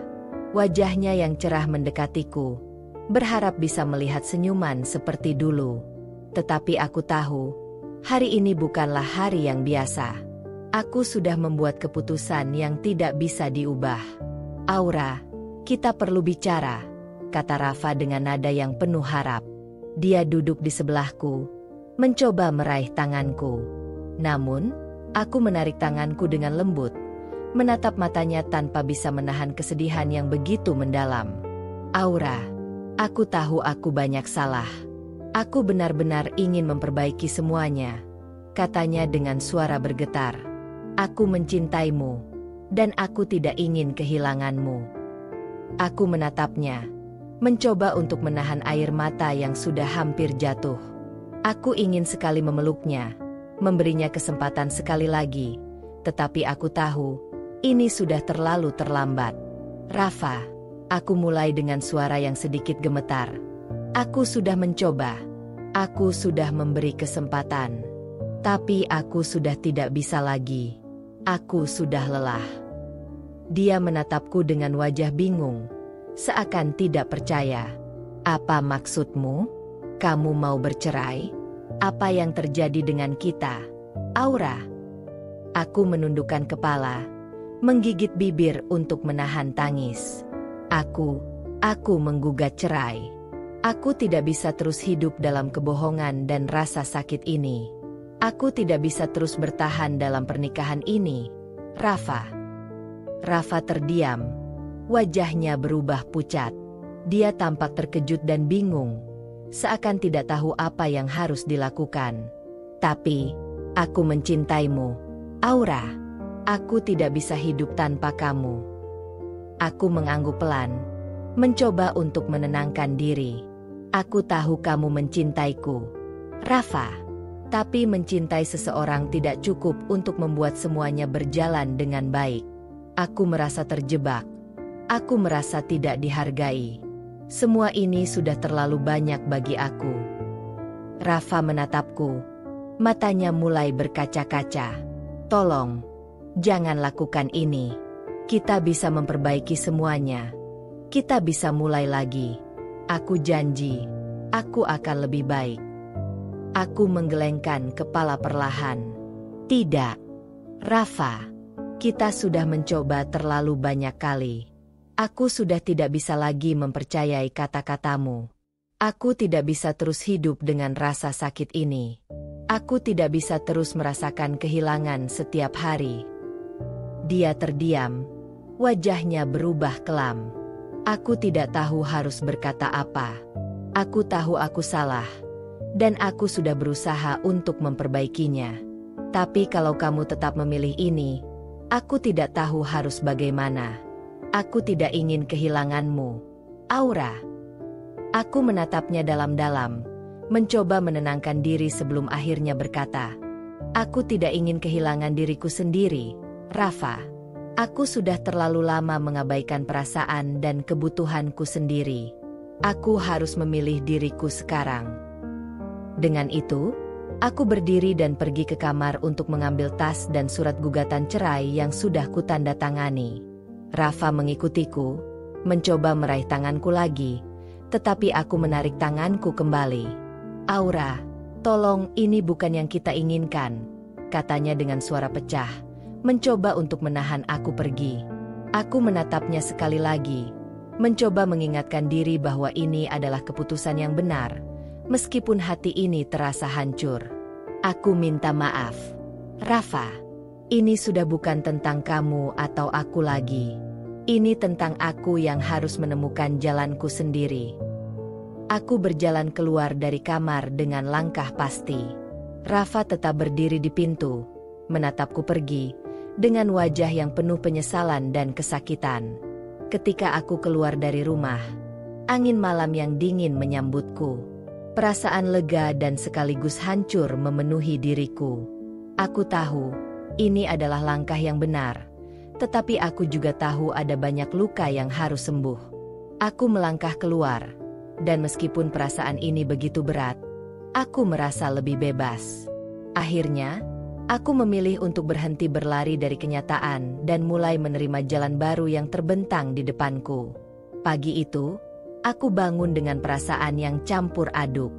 Wajahnya yang cerah mendekatiku, berharap bisa melihat senyuman seperti dulu. Tetapi aku tahu, hari ini bukanlah hari yang biasa. Aku sudah membuat keputusan yang tidak bisa diubah. Aura, kita perlu bicara, kata Rafa dengan nada yang penuh harap. Dia duduk di sebelahku, mencoba meraih tanganku. Namun, aku menarik tanganku dengan lembut, menatap matanya tanpa bisa menahan kesedihan yang begitu mendalam. Aura, aku tahu aku banyak salah. Aku benar-benar ingin memperbaiki semuanya. katanya dengan suara bergetar. Aku mencintaimu, dan aku tidak ingin kehilanganmu. Aku menatapnya, mencoba untuk menahan air mata yang sudah hampir jatuh. Aku ingin sekali memeluknya, memberinya kesempatan sekali lagi, tetapi aku tahu, ini sudah terlalu terlambat. Rafa, aku mulai dengan suara yang sedikit gemetar. Aku sudah mencoba. Aku sudah memberi kesempatan. Tapi aku sudah tidak bisa lagi. Aku sudah lelah. Dia menatapku dengan wajah bingung, seakan tidak percaya. Apa maksudmu? Kamu mau bercerai? Apa yang terjadi dengan kita, Aura? Aku menundukkan kepala, menggigit bibir untuk menahan tangis. Aku menggugat cerai. Aku tidak bisa terus hidup dalam kebohongan dan rasa sakit ini. Aku tidak bisa terus bertahan dalam pernikahan ini, Rafa. Rafa terdiam. Wajahnya berubah pucat. Dia tampak terkejut dan bingung, seakan tidak tahu apa yang harus dilakukan. Tapi, aku mencintaimu, Aura. Aku tidak bisa hidup tanpa kamu. Aku mengangguk pelan, mencoba untuk menenangkan diri. Aku tahu kamu mencintaiku, Rafa. Tapi mencintai seseorang tidak cukup untuk membuat semuanya berjalan dengan baik. Aku merasa terjebak. Aku merasa tidak dihargai. Semua ini sudah terlalu banyak bagi aku. Rafa menatapku. Matanya mulai berkaca-kaca. Tolong, jangan lakukan ini. Kita bisa memperbaiki semuanya. Kita bisa mulai lagi. Aku janji, aku akan lebih baik. Aku menggelengkan kepala perlahan. Tidak, Rafa. Kita sudah mencoba terlalu banyak kali. Aku sudah tidak bisa lagi mempercayai kata-katamu. Aku tidak bisa terus hidup dengan rasa sakit ini. Aku tidak bisa terus merasakan kehilangan setiap hari. Dia terdiam. Wajahnya berubah kelam. Aku tidak tahu harus berkata apa. Aku tahu aku salah. Dan aku sudah berusaha untuk memperbaikinya. Tapi kalau kamu tetap memilih ini, aku tidak tahu harus bagaimana. Aku tidak ingin kehilanganmu, Aura. Aku menatapnya dalam-dalam, mencoba menenangkan diri sebelum akhirnya berkata, aku tidak ingin kehilangan diriku sendiri, Rafa. Aku sudah terlalu lama mengabaikan perasaan dan kebutuhanku sendiri. Aku harus memilih diriku sekarang. Dengan itu, aku berdiri dan pergi ke kamar untuk mengambil tas dan surat gugatan cerai yang sudah kutandatangani. Rafa mengikutiku, mencoba meraih tanganku lagi, tetapi aku menarik tanganku kembali. Aura, tolong, ini bukan yang kita inginkan, katanya dengan suara pecah, mencoba untuk menahan aku pergi. Aku menatapnya sekali lagi, mencoba mengingatkan diri bahwa ini adalah keputusan yang benar, meskipun hati ini terasa hancur. Aku minta maaf, Rafa. Ini sudah bukan tentang kamu atau aku lagi. Ini tentang aku yang harus menemukan jalanku sendiri. Aku berjalan keluar dari kamar dengan langkah pasti. Rafa tetap berdiri di pintu, menatapku pergi, dengan wajah yang penuh penyesalan dan kesakitan. Ketika aku keluar dari rumah, angin malam yang dingin menyambutku. Perasaan lega dan sekaligus hancur memenuhi diriku. Aku tahu, ini adalah langkah yang benar. Tetapi aku juga tahu ada banyak luka yang harus sembuh. Aku melangkah keluar. Dan meskipun perasaan ini begitu berat, aku merasa lebih bebas. Akhirnya, aku memilih untuk berhenti berlari dari kenyataan dan mulai menerima jalan baru yang terbentang di depanku. Pagi itu, aku bangun dengan perasaan yang campur aduk.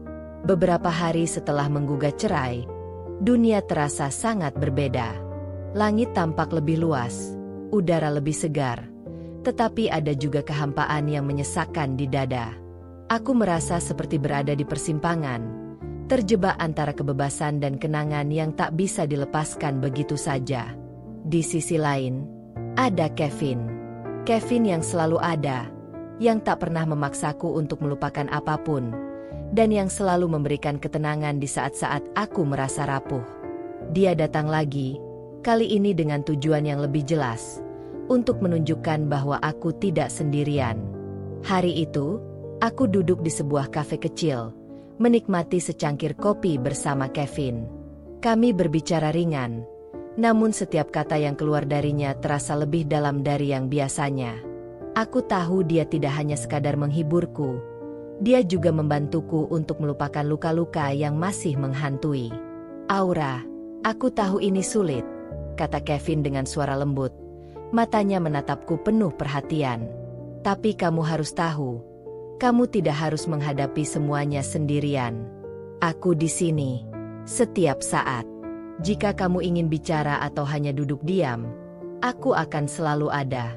Beberapa hari setelah menggugat cerai, dunia terasa sangat berbeda. Langit tampak lebih luas, udara lebih segar, tetapi ada juga kehampaan yang menyesakkan di dada. Aku merasa seperti berada di persimpangan, terjebak antara kebebasan dan kenangan yang tak bisa dilepaskan begitu saja. Di sisi lain, ada Kevin. Kevin yang selalu ada, yang tak pernah memaksaku untuk melupakan apapun, dan yang selalu memberikan ketenangan di saat-saat aku merasa rapuh. Dia datang lagi, kali ini dengan tujuan yang lebih jelas, untuk menunjukkan bahwa aku tidak sendirian. Hari itu, aku duduk di sebuah kafe kecil, menikmati secangkir kopi bersama Kevin. Kami berbicara ringan, namun setiap kata yang keluar darinya terasa lebih dalam dari yang biasanya. Aku tahu dia tidak hanya sekadar menghiburku, dia juga membantuku untuk melupakan luka-luka yang masih menghantui. Aura, aku tahu ini sulit, kata Kevin dengan suara lembut. Matanya menatapku penuh perhatian. Tapi kamu harus tahu, kamu tidak harus menghadapi semuanya sendirian. Aku di sini, setiap saat. Jika kamu ingin bicara atau hanya duduk diam, aku akan selalu ada.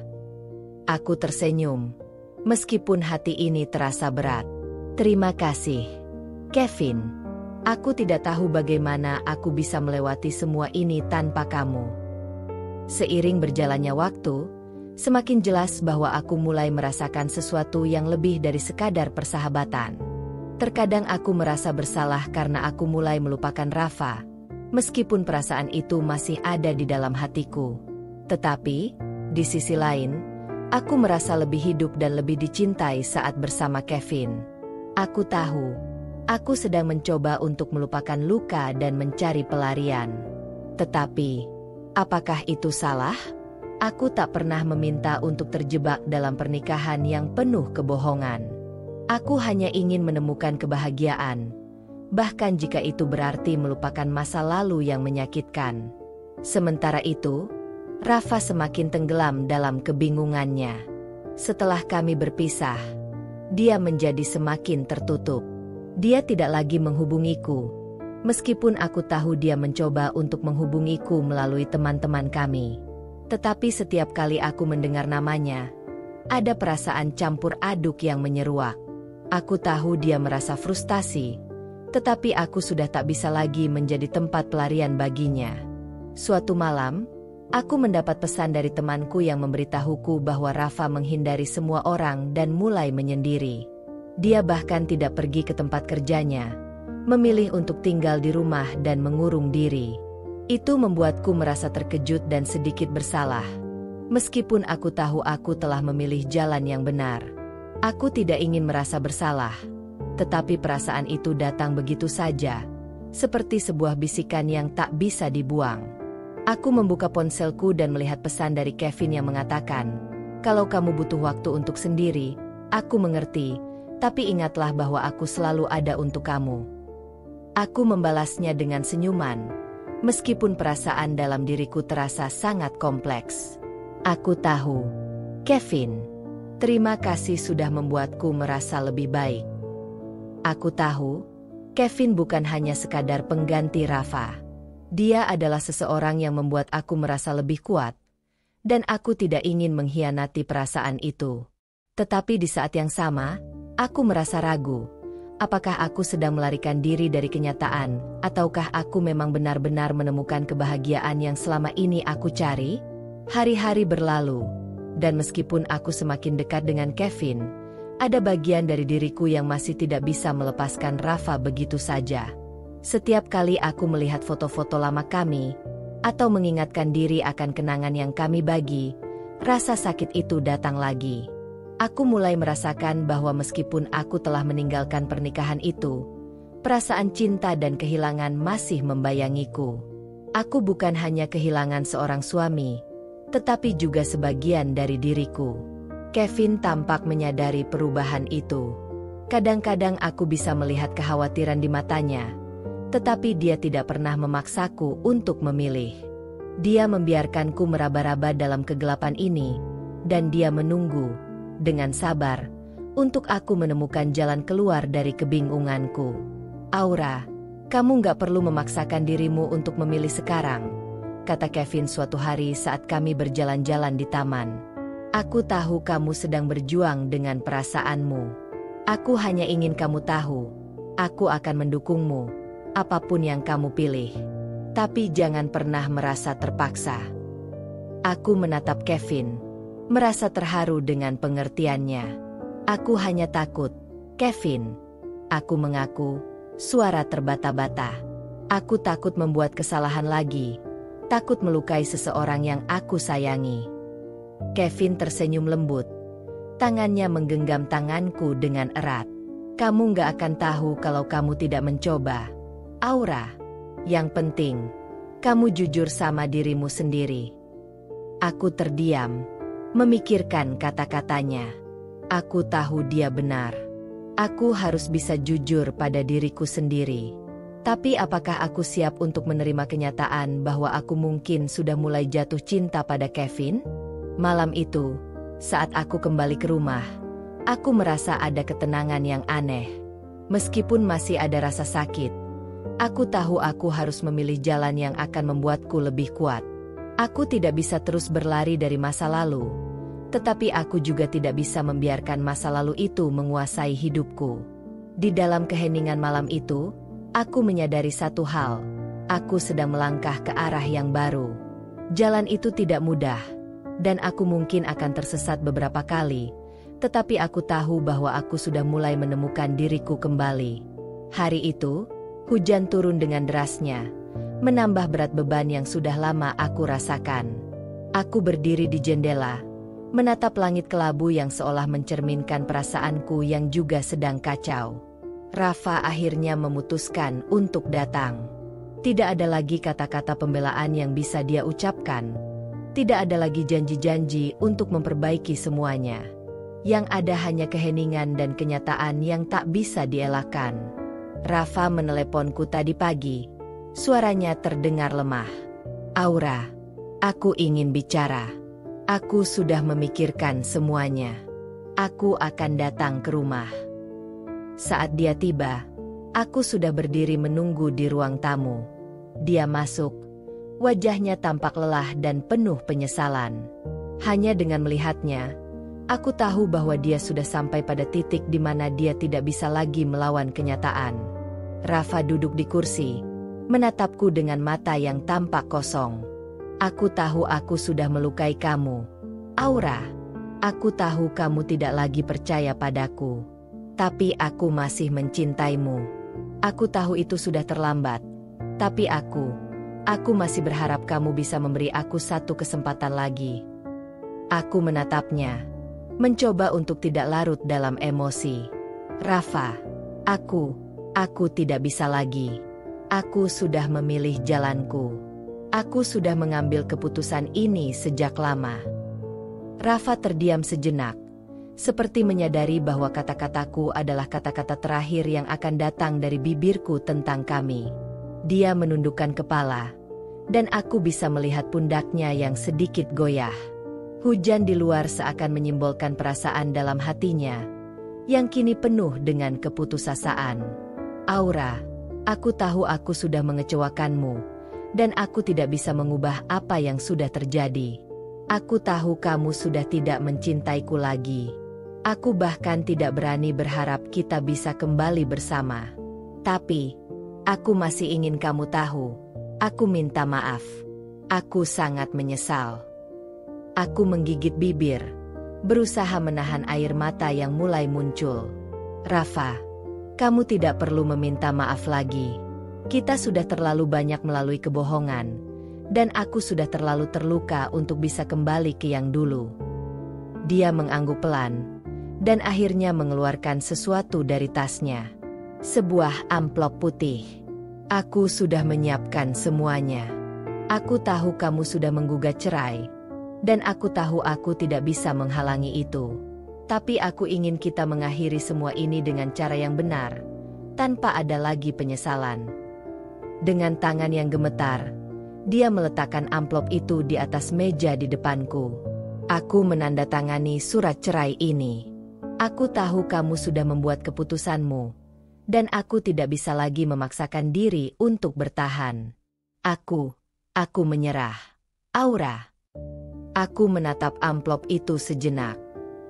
Aku tersenyum, meskipun hati ini terasa berat. Terima kasih, Kevin. Aku tidak tahu bagaimana aku bisa melewati semua ini tanpa kamu. Seiring berjalannya waktu, semakin jelas bahwa aku mulai merasakan sesuatu yang lebih dari sekadar persahabatan. Terkadang aku merasa bersalah karena aku mulai melupakan Rafa, meskipun perasaan itu masih ada di dalam hatiku. Tetapi, di sisi lain, aku merasa lebih hidup dan lebih dicintai saat bersama Kevin. Aku tahu, aku sedang mencoba untuk melupakan luka dan mencari pelarian. Tetapi, apakah itu salah? Aku tak pernah meminta untuk terjebak dalam pernikahan yang penuh kebohongan. Aku hanya ingin menemukan kebahagiaan, bahkan jika itu berarti melupakan masa lalu yang menyakitkan. Sementara itu, Rafa semakin tenggelam dalam kebingungannya. Setelah kami berpisah, dia menjadi semakin tertutup. Dia tidak lagi menghubungiku, meskipun aku tahu dia mencoba untuk menghubungiku melalui teman-teman kami. Tetapi setiap kali aku mendengar namanya, ada perasaan campur aduk yang menyeruak. Aku tahu dia merasa frustasi, tetapi aku sudah tak bisa lagi menjadi tempat pelarian baginya. Suatu malam, aku mendapat pesan dari temanku yang memberitahuku bahwa Rafa menghindari semua orang dan mulai menyendiri. Dia bahkan tidak pergi ke tempat kerjanya, memilih untuk tinggal di rumah dan mengurung diri. Itu membuatku merasa terkejut dan sedikit bersalah. Meskipun aku tahu aku telah memilih jalan yang benar. Aku tidak ingin merasa bersalah. Tetapi perasaan itu datang begitu saja, seperti sebuah bisikan yang tak bisa dibuang. Aku membuka ponselku dan melihat pesan dari Kevin yang mengatakan, "Kalau kamu butuh waktu untuk sendiri, aku mengerti, tapi ingatlah bahwa aku selalu ada untuk kamu." Aku membalasnya dengan senyuman, meskipun perasaan dalam diriku terasa sangat kompleks. Aku tahu, Kevin, terima kasih sudah membuatku merasa lebih baik. Aku tahu, Kevin bukan hanya sekadar pengganti Rafa. Dia adalah seseorang yang membuat aku merasa lebih kuat, dan aku tidak ingin mengkhianati perasaan itu. Tetapi di saat yang sama, aku merasa ragu. Apakah aku sedang melarikan diri dari kenyataan, ataukah aku memang benar-benar menemukan kebahagiaan yang selama ini aku cari? Hari-hari berlalu, dan meskipun aku semakin dekat dengan Kevin, ada bagian dari diriku yang masih tidak bisa melepaskan Rafa begitu saja. Setiap kali aku melihat foto-foto lama kami, atau mengingatkan diri akan kenangan yang kami bagi, rasa sakit itu datang lagi. Aku mulai merasakan bahwa meskipun aku telah meninggalkan pernikahan itu, perasaan cinta dan kehilangan masih membayangiku. Aku bukan hanya kehilangan seorang suami, tetapi juga sebagian dari diriku. Kevin tampak menyadari perubahan itu. Kadang-kadang aku bisa melihat kekhawatiran di matanya, tetapi dia tidak pernah memaksaku untuk memilih. Dia membiarkanku meraba-raba dalam kegelapan ini, dan dia menunggu, dengan sabar, untuk aku menemukan jalan keluar dari kebingunganku. Aura, kamu gak perlu memaksakan dirimu untuk memilih sekarang, kata Kevin suatu hari saat kami berjalan-jalan di taman. Aku tahu kamu sedang berjuang dengan perasaanmu. Aku hanya ingin kamu tahu, aku akan mendukungmu, apapun yang kamu pilih. Tapi jangan pernah merasa terpaksa. Aku menatap Kevin, merasa terharu dengan pengertiannya. Aku hanya takut, Kevin. Aku mengaku, suara terbata-bata. Aku takut membuat kesalahan lagi. Takut melukai seseorang yang aku sayangi. Kevin tersenyum lembut. Tangannya menggenggam tanganku dengan erat. Kamu gak akan tahu kalau kamu tidak mencoba, Aura. Yang penting, kamu jujur sama dirimu sendiri. Aku terdiam, memikirkan kata-katanya. Aku tahu dia benar. Aku harus bisa jujur pada diriku sendiri. Tapi apakah aku siap untuk menerima kenyataan bahwa aku mungkin sudah mulai jatuh cinta pada Kevin? Malam itu, saat aku kembali ke rumah, aku merasa ada ketenangan yang aneh. Meskipun masih ada rasa sakit, aku tahu aku harus memilih jalan yang akan membuatku lebih kuat. Aku tidak bisa terus berlari dari masa lalu, tetapi aku juga tidak bisa membiarkan masa lalu itu menguasai hidupku. Di dalam keheningan malam itu, aku menyadari satu hal, aku sedang melangkah ke arah yang baru. Jalan itu tidak mudah, dan aku mungkin akan tersesat beberapa kali, tetapi aku tahu bahwa aku sudah mulai menemukan diriku kembali. Hari itu, hujan turun dengan derasnya, menambah berat beban yang sudah lama aku rasakan. Aku berdiri di jendela, menatap langit kelabu yang seolah mencerminkan perasaanku yang juga sedang kacau. Rafa akhirnya memutuskan untuk datang. Tidak ada lagi kata-kata pembelaan yang bisa dia ucapkan. Tidak ada lagi janji-janji untuk memperbaiki semuanya. Yang ada hanya keheningan dan kenyataan yang tak bisa dielakkan. Rafa meneleponku tadi pagi. Suaranya terdengar lemah. Aura, aku ingin bicara. Aku sudah memikirkan semuanya. Aku akan datang ke rumah. Saat dia tiba, aku sudah berdiri menunggu di ruang tamu. Dia masuk. Wajahnya tampak lelah dan penuh penyesalan. Hanya dengan melihatnya, aku tahu bahwa dia sudah sampai pada titik di mana dia tidak bisa lagi melawan kenyataan. Rafa duduk di kursi, menatapku dengan mata yang tampak kosong. Aku tahu aku sudah melukai kamu, Aura. Aku tahu kamu tidak lagi percaya padaku. Tapi aku masih mencintaimu. Aku tahu itu sudah terlambat. Tapi aku masih berharap kamu bisa memberi aku satu kesempatan lagi. Aku menatapnya, mencoba untuk tidak larut dalam emosi. Rafa, aku tidak bisa lagi. Aku sudah memilih jalanku. Aku sudah mengambil keputusan ini sejak lama. Rafa terdiam sejenak, seperti menyadari bahwa kata-kataku adalah kata-kata terakhir yang akan datang dari bibirku tentang kami. Dia menundukkan kepala, dan aku bisa melihat pundaknya yang sedikit goyah. Hujan di luar seakan menyimbolkan perasaan dalam hatinya, yang kini penuh dengan keputusasaan. Aura, aku tahu aku sudah mengecewakanmu, dan aku tidak bisa mengubah apa yang sudah terjadi. Aku tahu kamu sudah tidak mencintaiku lagi. Aku bahkan tidak berani berharap kita bisa kembali bersama. Tapi, aku masih ingin kamu tahu. Aku minta maaf. Aku sangat menyesal. Aku menggigit bibir, berusaha menahan air mata yang mulai muncul. Rafa, kamu tidak perlu meminta maaf lagi. Kita sudah terlalu banyak melalui kebohongan, dan aku sudah terlalu terluka untuk bisa kembali ke yang dulu. Dia mengangguk pelan, dan akhirnya mengeluarkan sesuatu dari tasnya. Sebuah amplop putih. Aku sudah menyiapkan semuanya. Aku tahu kamu sudah menggugat cerai, dan aku tahu aku tidak bisa menghalangi itu. Tapi aku ingin kita mengakhiri semua ini dengan cara yang benar, tanpa ada lagi penyesalan. Dengan tangan yang gemetar, dia meletakkan amplop itu di atas meja di depanku. Aku menandatangani surat cerai ini. Aku tahu kamu sudah membuat keputusanmu, dan aku tidak bisa lagi memaksakan diri untuk bertahan. Aku menyerah. Aura. Aku menatap amplop itu sejenak.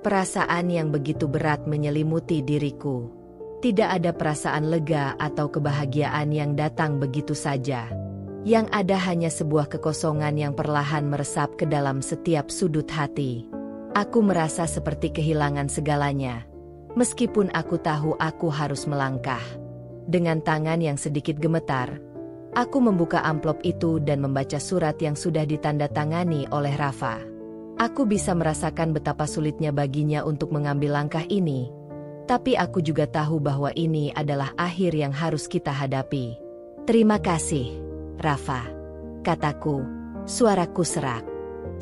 Perasaan yang begitu berat menyelimuti diriku. Tidak ada perasaan lega atau kebahagiaan yang datang begitu saja. Yang ada hanya sebuah kekosongan yang perlahan meresap ke dalam setiap sudut hati. Aku merasa seperti kehilangan segalanya. Meskipun aku tahu aku harus melangkah. Dengan tangan yang sedikit gemetar, Aku membuka amplop itu dan membaca surat yang sudah ditandatangani oleh Rafa. Aku bisa merasakan betapa sulitnya baginya untuk mengambil langkah ini. Tapi aku juga tahu bahwa ini adalah akhir yang harus kita hadapi. Terima kasih, Rafa. Kataku, suaraku serak.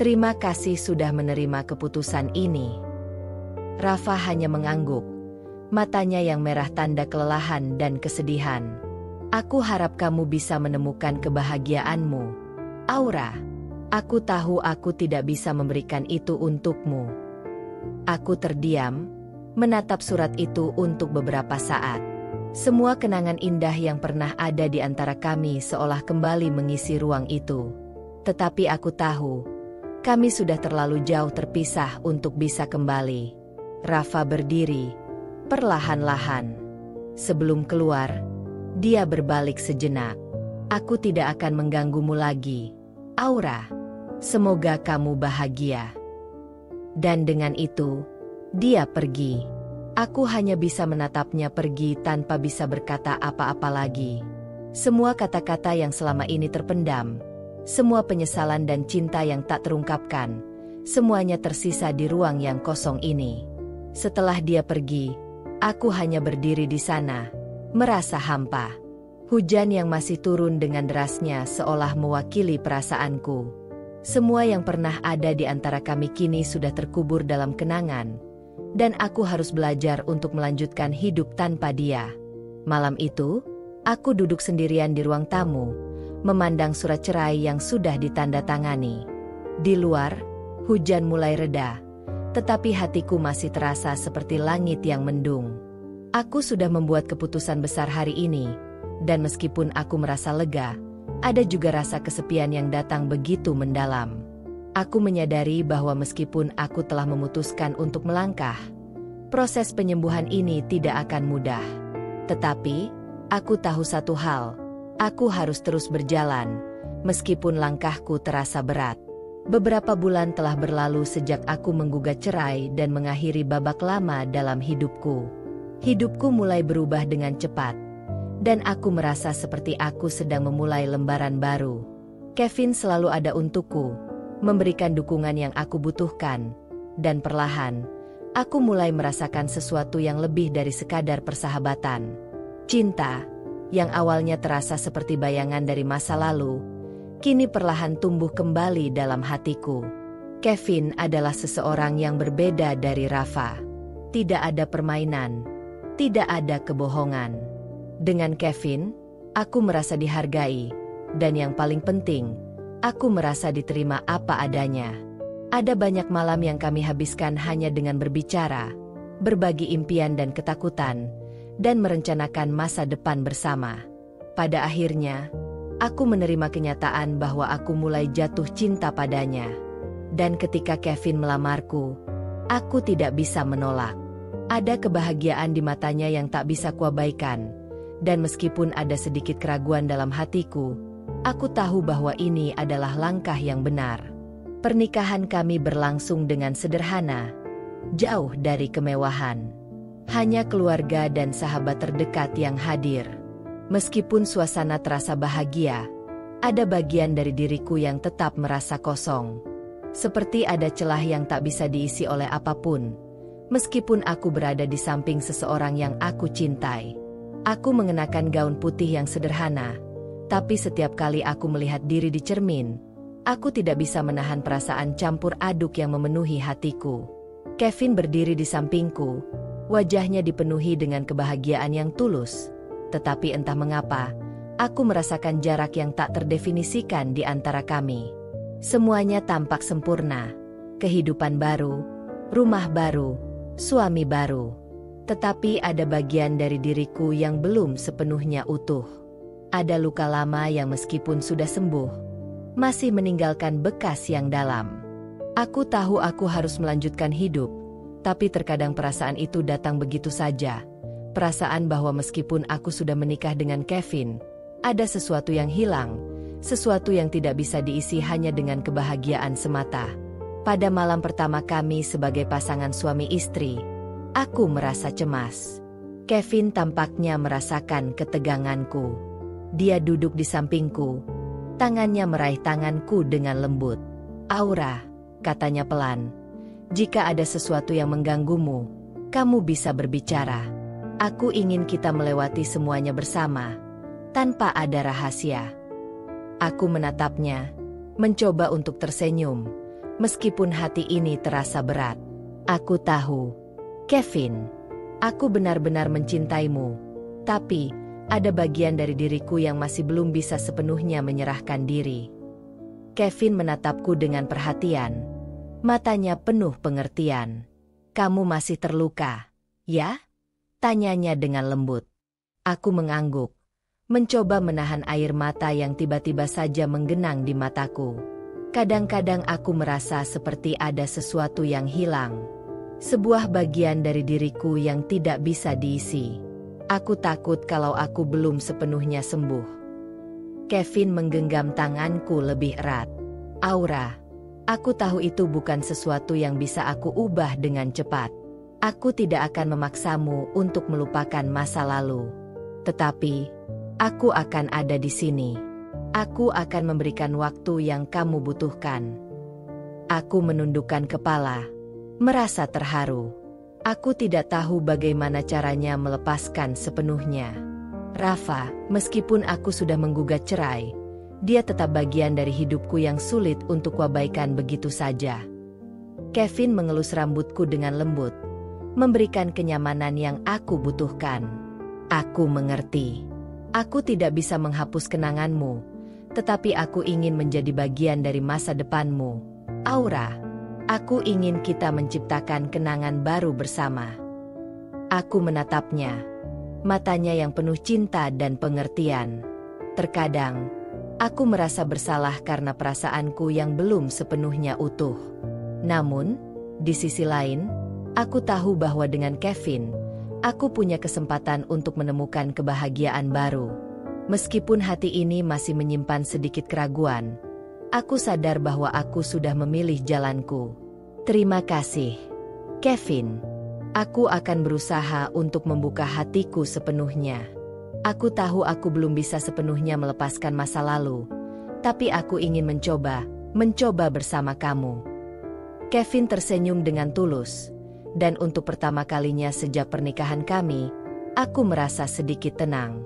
Terima kasih sudah menerima keputusan ini. Rafa hanya mengangguk. Matanya yang merah tanda kelelahan dan kesedihan. Aku harap kamu bisa menemukan kebahagiaanmu, Aura. Aku tahu aku tidak bisa memberikan itu untukmu. Aku terdiam, menatap surat itu untuk beberapa saat. Semua kenangan indah yang pernah ada di antara kami seolah kembali mengisi ruang itu. Tetapi aku tahu, kami sudah terlalu jauh terpisah untuk bisa kembali. Rafa berdiri, perlahan-lahan. Sebelum keluar, dia berbalik sejenak. Aku tidak akan mengganggumu lagi, Aura. Semoga kamu bahagia. Dan dengan itu, dia pergi. Aku hanya bisa menatapnya pergi tanpa bisa berkata apa-apa lagi. Semua kata-kata yang selama ini terpendam, semua penyesalan dan cinta yang tak terungkapkan, semuanya tersisa di ruang yang kosong ini. Setelah dia pergi, aku hanya berdiri di sana, merasa hampa. Hujan yang masih turun dengan derasnya seolah mewakili perasaanku. Semua yang pernah ada di antara kami kini sudah terkubur dalam kenangan, dan aku harus belajar untuk melanjutkan hidup tanpa dia. Malam itu, aku duduk sendirian di ruang tamu, memandang surat cerai yang sudah ditandatangani. Di luar, hujan mulai reda, tetapi hatiku masih terasa seperti langit yang mendung. Aku sudah membuat keputusan besar hari ini, dan meskipun aku merasa lega, ada juga rasa kesepian yang datang begitu mendalam. Aku menyadari bahwa meskipun aku telah memutuskan untuk melangkah, proses penyembuhan ini tidak akan mudah. Tetapi, aku tahu satu hal, aku harus terus berjalan, meskipun langkahku terasa berat. Beberapa bulan telah berlalu sejak aku menggugat cerai dan mengakhiri babak lama dalam hidupku. Hidupku mulai berubah dengan cepat, dan aku merasa seperti aku sedang memulai lembaran baru. Kevin selalu ada untukku, memberikan dukungan yang aku butuhkan, dan perlahan, aku mulai merasakan sesuatu yang lebih dari sekadar persahabatan. Cinta, yang awalnya terasa seperti bayangan dari masa lalu, kini perlahan tumbuh kembali dalam hatiku. Kevin adalah seseorang yang berbeda dari Rafa. Tidak ada permainan, tidak ada kebohongan. Dengan Kevin, aku merasa dihargai, dan yang paling penting, aku merasa diterima apa adanya. Ada banyak malam yang kami habiskan hanya dengan berbicara, berbagi impian dan ketakutan, dan merencanakan masa depan bersama. Pada akhirnya, aku menerima kenyataan bahwa aku mulai jatuh cinta padanya. Dan ketika Kevin melamarku, aku tidak bisa menolak. Ada kebahagiaan di matanya yang tak bisa kuabaikan, dan meskipun ada sedikit keraguan dalam hatiku, aku tahu bahwa ini adalah langkah yang benar. Pernikahan kami berlangsung dengan sederhana, jauh dari kemewahan. Hanya keluarga dan sahabat terdekat yang hadir. Meskipun suasana terasa bahagia, ada bagian dari diriku yang tetap merasa kosong. Seperti ada celah yang tak bisa diisi oleh apapun. Meskipun aku berada di samping seseorang yang aku cintai. Aku mengenakan gaun putih yang sederhana, tapi setiap kali aku melihat diri di cermin, aku tidak bisa menahan perasaan campur aduk yang memenuhi hatiku. Kevin berdiri di sampingku, wajahnya dipenuhi dengan kebahagiaan yang tulus. Tetapi entah mengapa, aku merasakan jarak yang tak terdefinisikan di antara kami. Semuanya tampak sempurna, kehidupan baru, rumah baru, suami baru. Tetapi ada bagian dari diriku yang belum sepenuhnya utuh. Ada luka lama yang meskipun sudah sembuh, masih meninggalkan bekas yang dalam. Aku tahu aku harus melanjutkan hidup, tapi terkadang perasaan itu datang begitu saja. Perasaan bahwa meskipun aku sudah menikah dengan Kevin, ada sesuatu yang hilang, sesuatu yang tidak bisa diisi hanya dengan kebahagiaan semata. Pada malam pertama kami sebagai pasangan suami istri, aku merasa cemas. Kevin tampaknya merasakan keteganganku. Dia duduk di sampingku. Tangannya meraih tanganku dengan lembut. "Aura," katanya pelan. "Jika ada sesuatu yang mengganggumu, kamu bisa berbicara. Aku ingin kita melewati semuanya bersama, tanpa ada rahasia." Aku menatapnya, mencoba untuk tersenyum, meskipun hati ini terasa berat. "Aku tahu, Kevin, aku benar-benar mencintaimu, tapi ada bagian dari diriku yang masih belum bisa sepenuhnya menyerahkan diri." Kevin menatapku dengan perhatian, matanya penuh pengertian. "Kamu masih terluka, ya?" tanyanya dengan lembut. Aku mengangguk, mencoba menahan air mata yang tiba-tiba saja menggenang di mataku. Kadang-kadang aku merasa seperti ada sesuatu yang hilang, sebuah bagian dari diriku yang tidak bisa diisi. Aku takut kalau aku belum sepenuhnya sembuh. Kevin menggenggam tanganku lebih erat. "Aura, aku tahu itu bukan sesuatu yang bisa aku ubah dengan cepat. Aku tidak akan memaksamu untuk melupakan masa lalu. Tetapi, aku akan ada di sini. Aku akan memberikan waktu yang kamu butuhkan." Aku menundukkan kepala, merasa terharu. Aku tidak tahu bagaimana caranya melepaskan sepenuhnya. Rafa, meskipun aku sudah menggugat cerai, dia tetap bagian dari hidupku yang sulit untuk kuabaikan begitu saja. Kevin mengelus rambutku dengan lembut, memberikan kenyamanan yang aku butuhkan. "Aku mengerti. Aku tidak bisa menghapus kenanganmu, tetapi aku ingin menjadi bagian dari masa depanmu. Aura, aku ingin kita menciptakan kenangan baru bersama." Aku menatapnya, matanya yang penuh cinta dan pengertian. Terkadang, aku merasa bersalah karena perasaanku yang belum sepenuhnya utuh. Namun, di sisi lain, aku tahu bahwa dengan Kevin, aku punya kesempatan untuk menemukan kebahagiaan baru. Meskipun hati ini masih menyimpan sedikit keraguan, aku sadar bahwa aku sudah memilih jalanku. Terima kasih, Kevin. Aku akan berusaha untuk membuka hatiku sepenuhnya. Aku tahu aku belum bisa sepenuhnya melepaskan masa lalu, tapi aku ingin mencoba bersama kamu. Kevin tersenyum dengan tulus, dan untuk pertama kalinya sejak pernikahan kami, aku merasa sedikit tenang.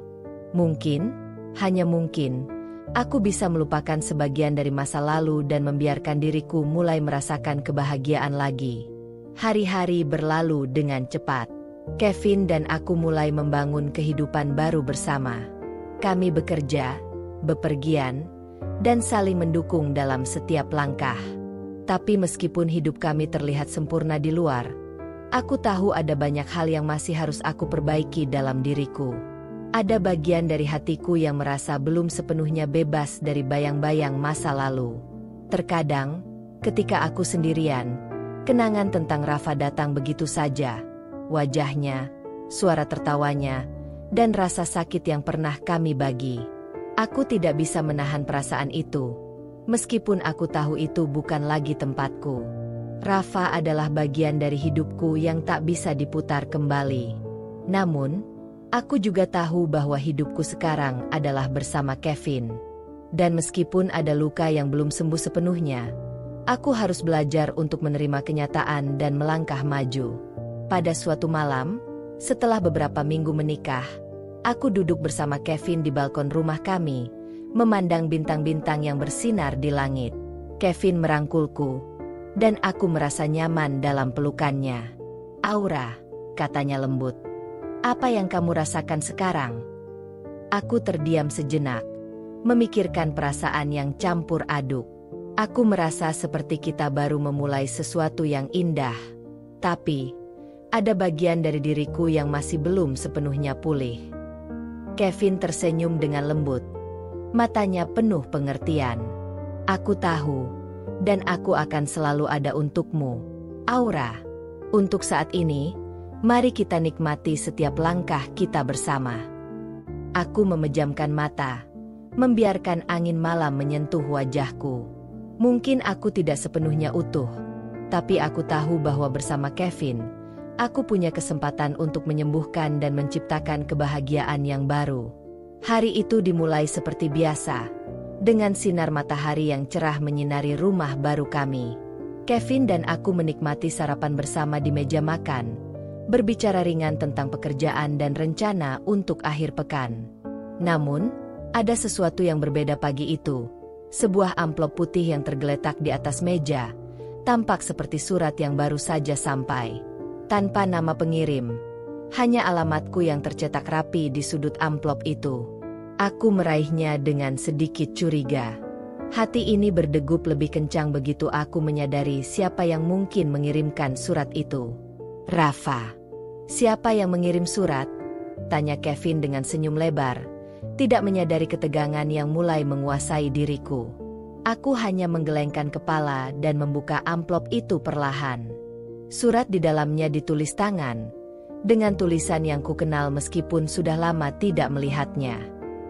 Mungkin, hanya mungkin, aku bisa melupakan sebagian dari masa lalu dan membiarkan diriku mulai merasakan kebahagiaan lagi. Hari-hari berlalu dengan cepat. Kevin dan aku mulai membangun kehidupan baru bersama. Kami bekerja, bepergian, dan saling mendukung dalam setiap langkah. Tapi meskipun hidup kami terlihat sempurna di luar, aku tahu ada banyak hal yang masih harus aku perbaiki dalam diriku. Ada bagian dari hatiku yang merasa belum sepenuhnya bebas dari bayang-bayang masa lalu. Terkadang, ketika aku sendirian, kenangan tentang Rafa datang begitu saja. Wajahnya, suara tertawanya, dan rasa sakit yang pernah kami bagi. Aku tidak bisa menahan perasaan itu, meskipun aku tahu itu bukan lagi tempatku. Rafa adalah bagian dari hidupku yang tak bisa diputar kembali. Namun, aku juga tahu bahwa hidupku sekarang adalah bersama Kevin. Dan meskipun ada luka yang belum sembuh sepenuhnya, aku harus belajar untuk menerima kenyataan dan melangkah maju. Pada suatu malam, setelah beberapa minggu menikah, aku duduk bersama Kevin di balkon rumah kami, memandang bintang-bintang yang bersinar di langit. Kevin merangkulku, dan aku merasa nyaman dalam pelukannya. "Aura," katanya lembut, "apa yang kamu rasakan sekarang?" Aku terdiam sejenak, memikirkan perasaan yang campur aduk. Aku merasa seperti kita baru memulai sesuatu yang indah, tapi ada bagian dari diriku yang masih belum sepenuhnya pulih. Kevin tersenyum dengan lembut, matanya penuh pengertian. "Aku tahu, dan aku akan selalu ada untukmu, Aura. Untuk saat ini, mari kita nikmati setiap langkah kita bersama." Aku memejamkan mata, membiarkan angin malam menyentuh wajahku. Mungkin aku tidak sepenuhnya utuh, tapi aku tahu bahwa bersama Kevin, aku punya kesempatan untuk menyembuhkan dan menciptakan kebahagiaan yang baru. Hari itu dimulai seperti biasa, dengan sinar matahari yang cerah menyinari rumah baru kami. Kevin dan aku menikmati sarapan bersama di meja makan, berbicara ringan tentang pekerjaan dan rencana untuk akhir pekan. Namun, ada sesuatu yang berbeda pagi itu. Sebuah amplop putih yang tergeletak di atas meja, tampak seperti surat yang baru saja sampai. Tanpa nama pengirim, hanya alamatku yang tercetak rapi di sudut amplop itu. Aku meraihnya dengan sedikit curiga. Hati ini berdegup lebih kencang begitu aku menyadari siapa yang mungkin mengirimkan surat itu. Rafa. Siapa yang mengirim surat? Tanya Kevin dengan senyum lebar, tidak menyadari ketegangan yang mulai menguasai diriku. Aku hanya menggelengkan kepala dan membuka amplop itu perlahan. Surat di dalamnya ditulis tangan, dengan tulisan yang kukenal meskipun sudah lama tidak melihatnya.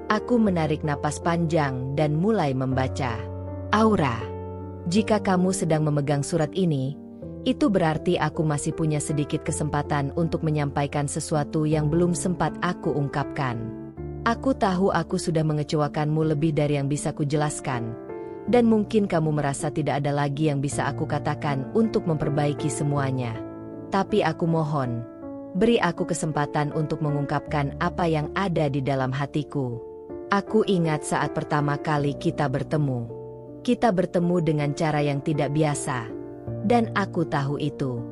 Aku menarik napas panjang dan mulai membaca. Aura, jika kamu sedang memegang surat ini, itu berarti aku masih punya sedikit kesempatan untuk menyampaikan sesuatu yang belum sempat aku ungkapkan. Aku tahu aku sudah mengecewakanmu lebih dari yang bisa kujelaskan, dan mungkin kamu merasa tidak ada lagi yang bisa aku katakan untuk memperbaiki semuanya. Tapi aku mohon, beri aku kesempatan untuk mengungkapkan apa yang ada di dalam hatiku. Aku ingat saat pertama kali kita bertemu. Kita bertemu dengan cara yang tidak biasa. Dan aku tahu itu.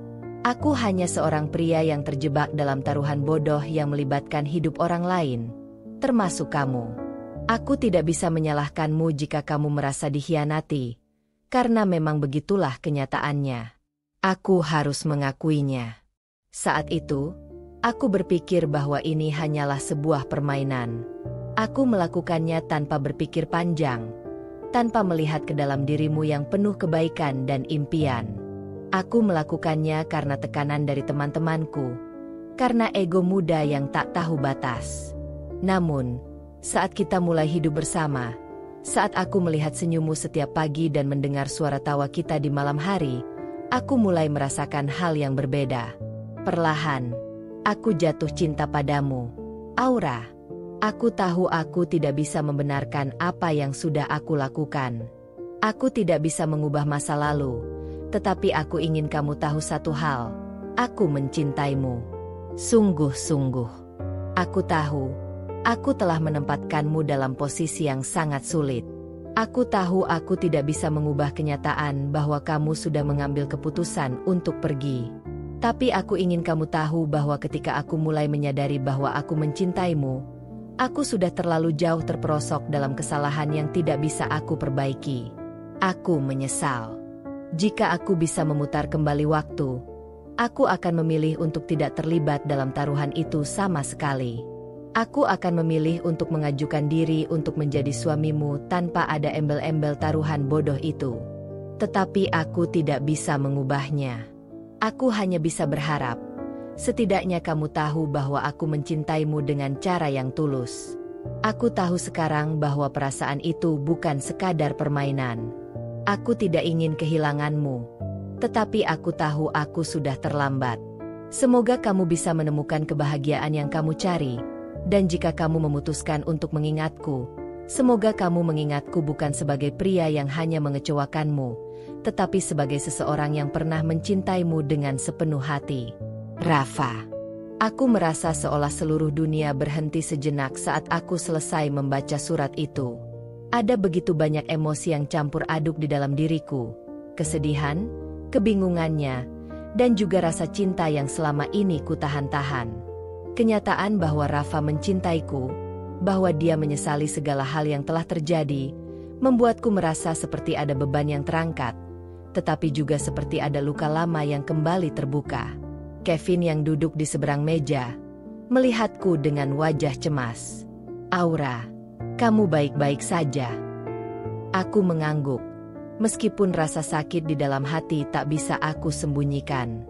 Aku hanya seorang pria yang terjebak dalam taruhan bodoh yang melibatkan hidup orang lain, termasuk kamu. Aku tidak bisa menyalahkanmu jika kamu merasa dikhianati, karena memang begitulah kenyataannya. Aku harus mengakuinya. Saat itu, aku berpikir bahwa ini hanyalah sebuah permainan. Aku melakukannya tanpa berpikir panjang, tanpa melihat ke dalam dirimu yang penuh kebaikan dan impian. Aku melakukannya karena tekanan dari teman-temanku, karena ego muda yang tak tahu batas. Namun, saat kita mulai hidup bersama, saat aku melihat senyummu setiap pagi dan mendengar suara tawa kita di malam hari, aku mulai merasakan hal yang berbeda. Perlahan, aku jatuh cinta padamu, Aura. Aku tahu aku tidak bisa membenarkan apa yang sudah aku lakukan. Aku tidak bisa mengubah masa lalu, tetapi aku ingin kamu tahu satu hal. Aku mencintaimu. Sungguh-sungguh. Aku tahu, aku telah menempatkanmu dalam posisi yang sangat sulit. Aku tahu aku tidak bisa mengubah kenyataan bahwa kamu sudah mengambil keputusan untuk pergi. Tapi aku ingin kamu tahu bahwa ketika aku mulai menyadari bahwa aku mencintaimu, aku sudah terlalu jauh terperosok dalam kesalahan yang tidak bisa aku perbaiki. Aku menyesal. Jika aku bisa memutar kembali waktu, aku akan memilih untuk tidak terlibat dalam taruhan itu sama sekali. Aku akan memilih untuk mengajukan diri untuk menjadi suamimu tanpa ada embel-embel taruhan bodoh itu. Tetapi aku tidak bisa mengubahnya. Aku hanya bisa berharap, setidaknya kamu tahu bahwa aku mencintaimu dengan cara yang tulus. Aku tahu sekarang bahwa perasaan itu bukan sekadar permainan. Aku tidak ingin kehilanganmu. Tetapi aku tahu aku sudah terlambat. Semoga kamu bisa menemukan kebahagiaan yang kamu cari. Dan jika kamu memutuskan untuk mengingatku, semoga kamu mengingatku bukan sebagai pria yang hanya mengecewakanmu, tetapi sebagai seseorang yang pernah mencintaimu dengan sepenuh hati. Rafa. Aku merasa seolah seluruh dunia berhenti sejenak saat aku selesai membaca surat itu. Ada begitu banyak emosi yang campur aduk di dalam diriku. Kesedihan, kebingungannya, dan juga rasa cinta yang selama ini kutahan-tahan. Kenyataan bahwa Rafa mencintaiku, bahwa dia menyesali segala hal yang telah terjadi, membuatku merasa seperti ada beban yang terangkat, tetapi juga seperti ada luka lama yang kembali terbuka. Kevin yang duduk di seberang meja, melihatku dengan wajah cemas. Aura, kamu baik-baik saja? Aku mengangguk, meskipun rasa sakit di dalam hati tak bisa aku sembunyikan.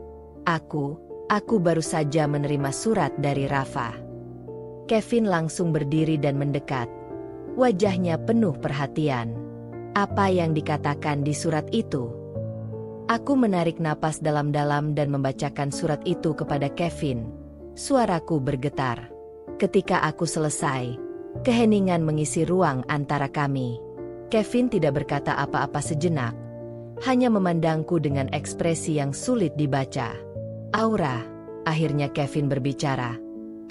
Aku baru saja menerima surat dari Rafa. Kevin langsung berdiri dan mendekat. Wajahnya penuh perhatian. Apa yang dikatakan di surat itu? Aku menarik napas dalam-dalam dan membacakan surat itu kepada Kevin. Suaraku bergetar. Ketika aku selesai, Keheningan mengisi ruang antara kami. Kevin tidak berkata apa-apa sejenak, hanya memandangku dengan ekspresi yang sulit dibaca. Aura, akhirnya Kevin berbicara.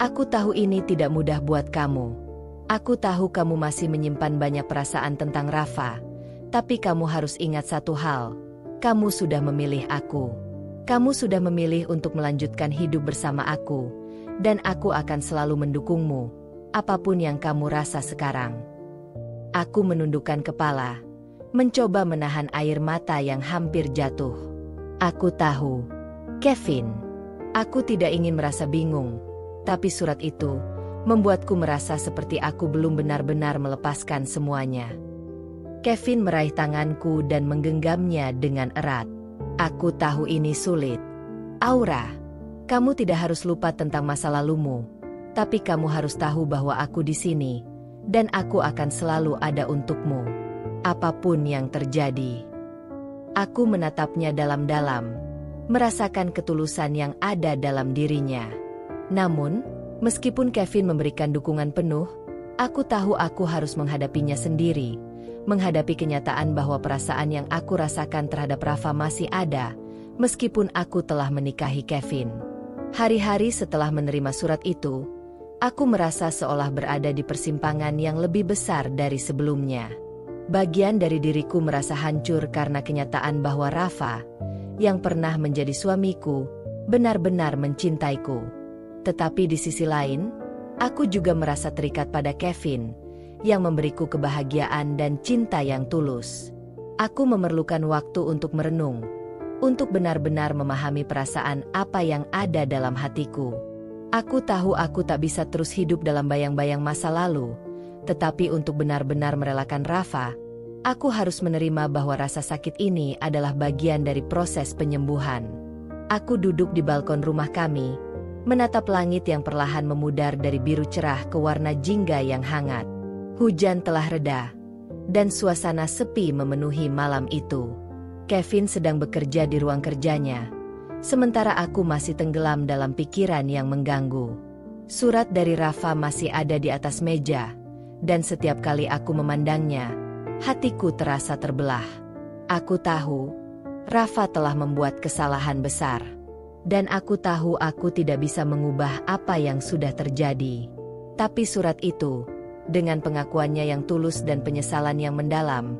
Aku tahu ini tidak mudah buat kamu. Aku tahu kamu masih menyimpan banyak perasaan tentang Rafa, tapi kamu harus ingat satu hal. Kamu sudah memilih aku. Kamu sudah memilih untuk melanjutkan hidup bersama aku, dan aku akan selalu mendukungmu, apapun yang kamu rasa sekarang. Aku menundukkan kepala, mencoba menahan air mata yang hampir jatuh. Aku tahu, Kevin, aku tidak ingin merasa bingung, tapi surat itu membuatku merasa seperti aku belum benar-benar melepaskan semuanya. Kevin meraih tanganku dan menggenggamnya dengan erat. Aku tahu ini sulit. Aura, kamu tidak harus lupa tentang masa lalumu, tapi kamu harus tahu bahwa aku di sini, dan aku akan selalu ada untukmu, apapun yang terjadi. Aku menatapnya dalam-dalam, merasakan ketulusan yang ada dalam dirinya. Namun, meskipun Kevin memberikan dukungan penuh, aku tahu aku harus menghadapinya sendiri, menghadapi kenyataan bahwa perasaan yang aku rasakan terhadap Rafa masih ada, meskipun aku telah menikahi Kevin. Hari-hari setelah menerima surat itu, aku merasa seolah berada di persimpangan yang lebih besar dari sebelumnya. Bagian dari diriku merasa hancur karena kenyataan bahwa Rafa, yang pernah menjadi suamiku, benar-benar mencintaiku. Tetapi di sisi lain, aku juga merasa terikat pada Kevin, yang memberiku kebahagiaan dan cinta yang tulus. Aku memerlukan waktu untuk merenung, untuk benar-benar memahami perasaan apa yang ada dalam hatiku. Aku tahu aku tak bisa terus hidup dalam bayang-bayang masa lalu, tetapi untuk benar-benar merelakan Rafa, aku harus menerima bahwa rasa sakit ini adalah bagian dari proses penyembuhan. Aku duduk di balkon rumah kami, menatap langit yang perlahan memudar dari biru cerah ke warna jingga yang hangat. Hujan telah reda, dan suasana sepi memenuhi malam itu. Kevin sedang bekerja di ruang kerjanya, sementara aku masih tenggelam dalam pikiran yang mengganggu. Surat dari Rafa masih ada di atas meja, dan setiap kali aku memandangnya, hatiku terasa terbelah. Aku tahu, Rafa telah membuat kesalahan besar, dan aku tahu aku tidak bisa mengubah apa yang sudah terjadi. Tapi surat itu, dengan pengakuannya yang tulus dan penyesalan yang mendalam,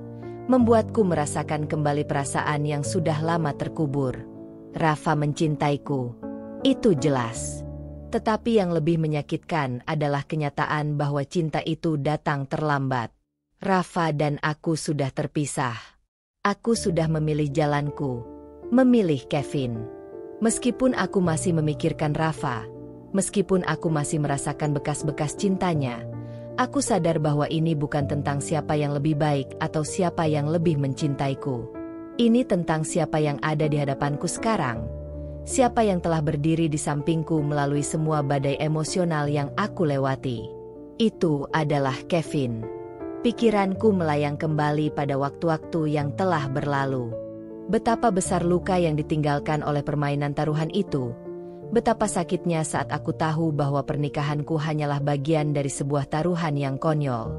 membuatku merasakan kembali perasaan yang sudah lama terkubur. Rafa mencintaiku, itu jelas. Tetapi yang lebih menyakitkan adalah kenyataan bahwa cinta itu datang terlambat. Rafa dan aku sudah terpisah. Aku sudah memilih jalanku, memilih Kevin. Meskipun aku masih memikirkan Rafa, meskipun aku masih merasakan bekas-bekas cintanya, aku sadar bahwa ini bukan tentang siapa yang lebih baik atau siapa yang lebih mencintaiku. Ini tentang siapa yang ada di hadapanku sekarang. Siapa yang telah berdiri di sampingku melalui semua badai emosional yang aku lewati. Itu adalah Kevin. Pikiranku melayang kembali pada waktu-waktu yang telah berlalu. Betapa besar luka yang ditinggalkan oleh permainan taruhan itu. Betapa sakitnya saat aku tahu bahwa pernikahanku hanyalah bagian dari sebuah taruhan yang konyol.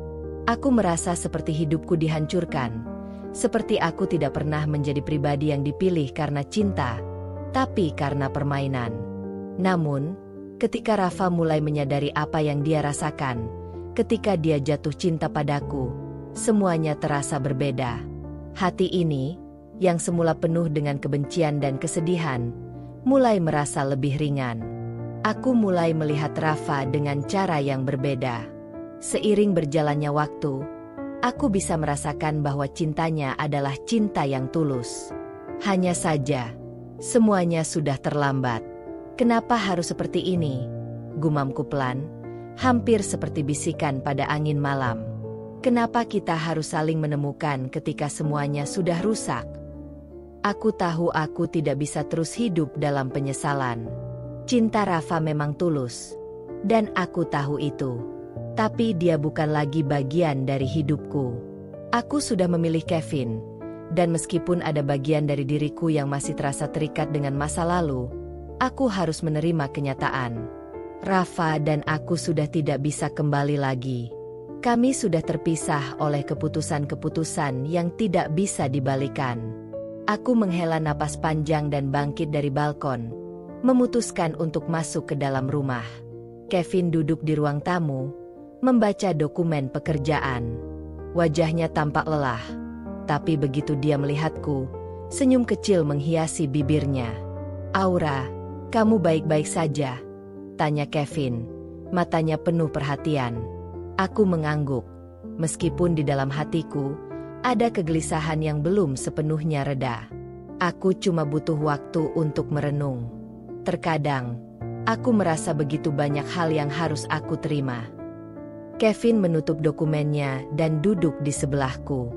Aku merasa seperti hidupku dihancurkan, seperti aku tidak pernah menjadi pribadi yang dipilih karena cinta, tapi karena permainan. Namun, ketika Rafa mulai menyadari apa yang dia rasakan, ketika dia jatuh cinta padaku, semuanya terasa berbeda. Hati ini, yang semula penuh dengan kebencian dan kesedihan, mulai merasa lebih ringan. Aku mulai melihat Rafa dengan cara yang berbeda. Seiring berjalannya waktu, aku bisa merasakan bahwa cintanya adalah cinta yang tulus. Hanya saja, semuanya sudah terlambat. Kenapa harus seperti ini? Gumamku pelan, hampir seperti bisikan pada angin malam. Kenapa kita harus saling menemukan ketika semuanya sudah rusak? Aku tahu aku tidak bisa terus hidup dalam penyesalan. Cinta Rafa memang tulus, dan aku tahu itu. Tapi dia bukan lagi bagian dari hidupku. Aku sudah memilih Kevin, dan meskipun ada bagian dari diriku yang masih terasa terikat dengan masa lalu, aku harus menerima kenyataan. Rafa dan aku sudah tidak bisa kembali lagi. Kami sudah terpisah oleh keputusan-keputusan yang tidak bisa dibalikan. Aku menghela napas panjang dan bangkit dari balkon, memutuskan untuk masuk ke dalam rumah. Kevin duduk di ruang tamu, membaca dokumen pekerjaan. Wajahnya tampak lelah, tapi begitu dia melihatku, senyum kecil menghiasi bibirnya. "Aura, kamu baik-baik saja?" tanya Kevin, matanya penuh perhatian. Aku mengangguk, meskipun di dalam hatiku ada kegelisahan yang belum sepenuhnya reda. Aku cuma butuh waktu untuk merenung. Terkadang, aku merasa begitu banyak hal yang harus aku terima. Kevin menutup dokumennya dan duduk di sebelahku.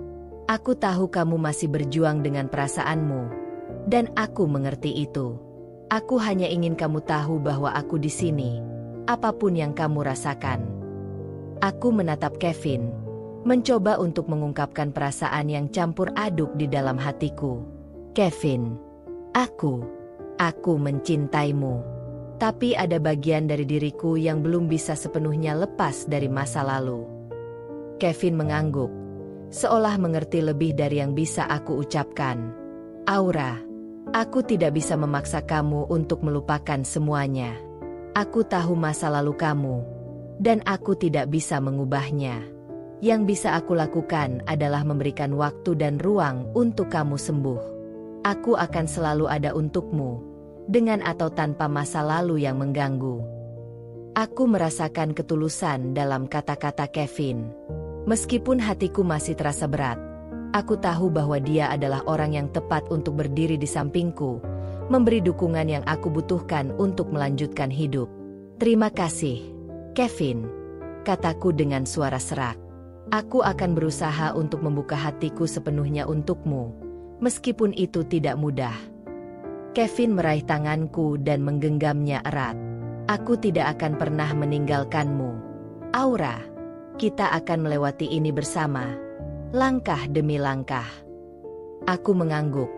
"Aku tahu kamu masih berjuang dengan perasaanmu, dan aku mengerti itu. Aku hanya ingin kamu tahu bahwa aku di sini, apapun yang kamu rasakan." Aku menatap Kevin, mencoba untuk mengungkapkan perasaan yang campur aduk di dalam hatiku. "Kevin, aku mencintaimu. Tapi ada bagian dari diriku yang belum bisa sepenuhnya lepas dari masa lalu." Kevin mengangguk, seolah mengerti lebih dari yang bisa aku ucapkan. "Aura, aku tidak bisa memaksa kamu untuk melupakan semuanya. Aku tahu masa lalu kamu, dan aku tidak bisa mengubahnya. Yang bisa aku lakukan adalah memberikan waktu dan ruang untuk kamu sembuh. Aku akan selalu ada untukmu, dengan atau tanpa masa lalu yang mengganggu." Aku merasakan ketulusan dalam kata-kata Kevin. Meskipun hatiku masih terasa berat, aku tahu bahwa dia adalah orang yang tepat untuk berdiri di sampingku, memberi dukungan yang aku butuhkan untuk melanjutkan hidup. "Terima kasih, Kevin," kataku dengan suara serak. "Aku akan berusaha untuk membuka hatiku sepenuhnya untukmu, meskipun itu tidak mudah." Kevin meraih tanganku dan menggenggamnya erat. "Aku tidak akan pernah meninggalkanmu, Aura. Kita akan melewati ini bersama, langkah demi langkah." Aku mengangguk,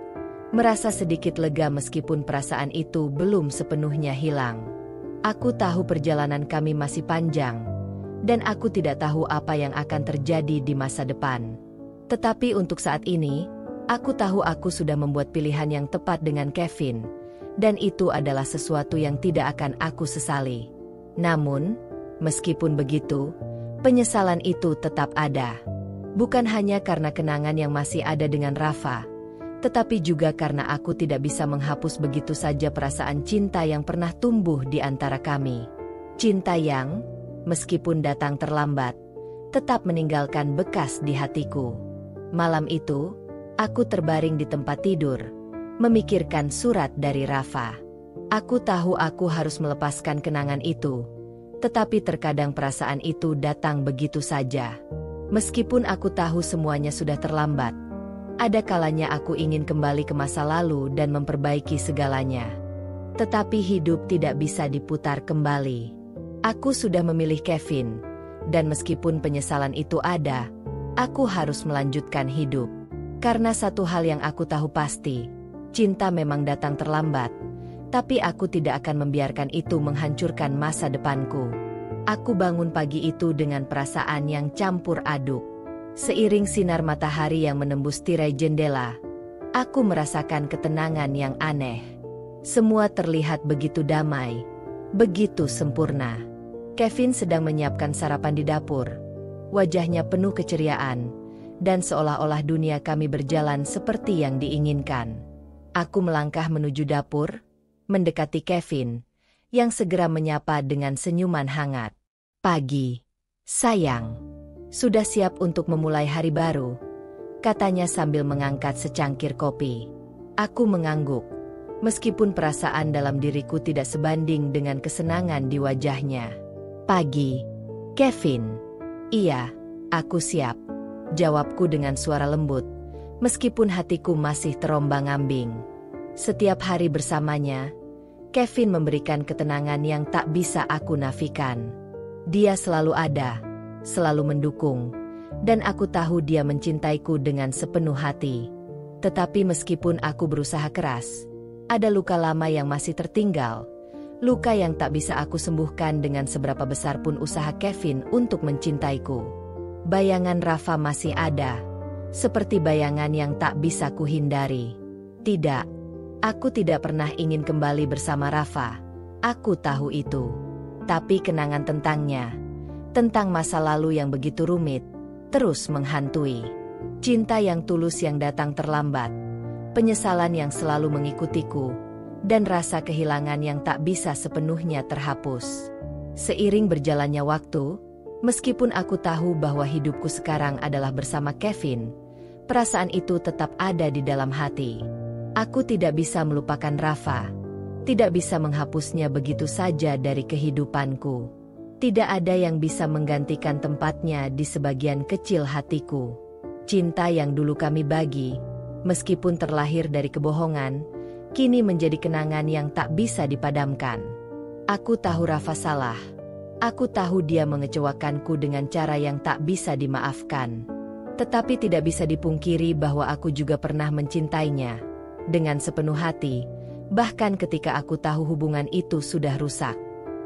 merasa sedikit lega meskipun perasaan itu belum sepenuhnya hilang. Aku tahu perjalanan kami masih panjang, dan aku tidak tahu apa yang akan terjadi di masa depan. Tetapi untuk saat ini, aku tahu aku sudah membuat pilihan yang tepat dengan Kevin, dan itu adalah sesuatu yang tidak akan aku sesali. Namun, meskipun begitu, penyesalan itu tetap ada. Bukan hanya karena kenangan yang masih ada dengan Rafa, tetapi juga karena aku tidak bisa menghapus begitu saja perasaan cinta yang pernah tumbuh di antara kami. Cinta yang, meskipun datang terlambat, tetap meninggalkan bekas di hatiku. Malam itu, aku terbaring di tempat tidur, memikirkan surat dari Rafa. Aku tahu aku harus melepaskan kenangan itu, tetapi terkadang perasaan itu datang begitu saja. Meskipun aku tahu semuanya sudah terlambat, ada kalanya aku ingin kembali ke masa lalu dan memperbaiki segalanya. Tetapi hidup tidak bisa diputar kembali. Aku sudah memilih Kevin, dan meskipun penyesalan itu ada, aku harus melanjutkan hidup. Karena satu hal yang aku tahu pasti, cinta memang datang terlambat, tapi aku tidak akan membiarkan itu menghancurkan masa depanku. Aku bangun pagi itu dengan perasaan yang campur aduk. Seiring sinar matahari yang menembus tirai jendela, aku merasakan ketenangan yang aneh. Semua terlihat begitu damai, begitu sempurna. Kevin sedang menyiapkan sarapan di dapur. Wajahnya penuh keceriaan, dan seolah-olah dunia kami berjalan seperti yang diinginkan. Aku melangkah menuju dapur, mendekati Kevin, yang segera menyapa dengan senyuman hangat. "Pagi, sayang. Sudah siap untuk memulai hari baru?" katanya sambil mengangkat secangkir kopi. Aku mengangguk, meskipun perasaan dalam diriku tidak sebanding dengan kesenangan di wajahnya. "Pagi, Kevin." "Iya, aku siap," jawabku dengan suara lembut, meskipun hatiku masih terombang-ambing. Setiap hari bersamanya, Kevin memberikan ketenangan yang tak bisa aku nafikan. Dia selalu ada, selalu mendukung, dan aku tahu dia mencintaiku dengan sepenuh hati. Tetapi meskipun aku berusaha keras, ada luka lama yang masih tertinggal, luka yang tak bisa aku sembuhkan dengan seberapa besar pun usaha Kevin untuk mencintaiku. Bayangan Rafa masih ada, seperti bayangan yang tak bisa kuhindari. Tidak, aku tidak pernah ingin kembali bersama Rafa. Aku tahu itu. Tapi kenangan tentangnya, tentang masa lalu yang begitu rumit, terus menghantui. Cinta yang tulus yang datang terlambat, penyesalan yang selalu mengikutiku, dan rasa kehilangan yang tak bisa sepenuhnya terhapus. Seiring berjalannya waktu, meskipun aku tahu bahwa hidupku sekarang adalah bersama Kevin, perasaan itu tetap ada di dalam hati. Aku tidak bisa melupakan Rafa, tidak bisa menghapusnya begitu saja dari kehidupanku. Tidak ada yang bisa menggantikan tempatnya di sebagian kecil hatiku. Cinta yang dulu kami bagi, meskipun terlahir dari kebohongan, kini menjadi kenangan yang tak bisa dipadamkan. Aku tahu Rafa salah. Aku tahu dia mengecewakanku dengan cara yang tak bisa dimaafkan. Tetapi tidak bisa dipungkiri bahwa aku juga pernah mencintainya dengan sepenuh hati, bahkan ketika aku tahu hubungan itu sudah rusak.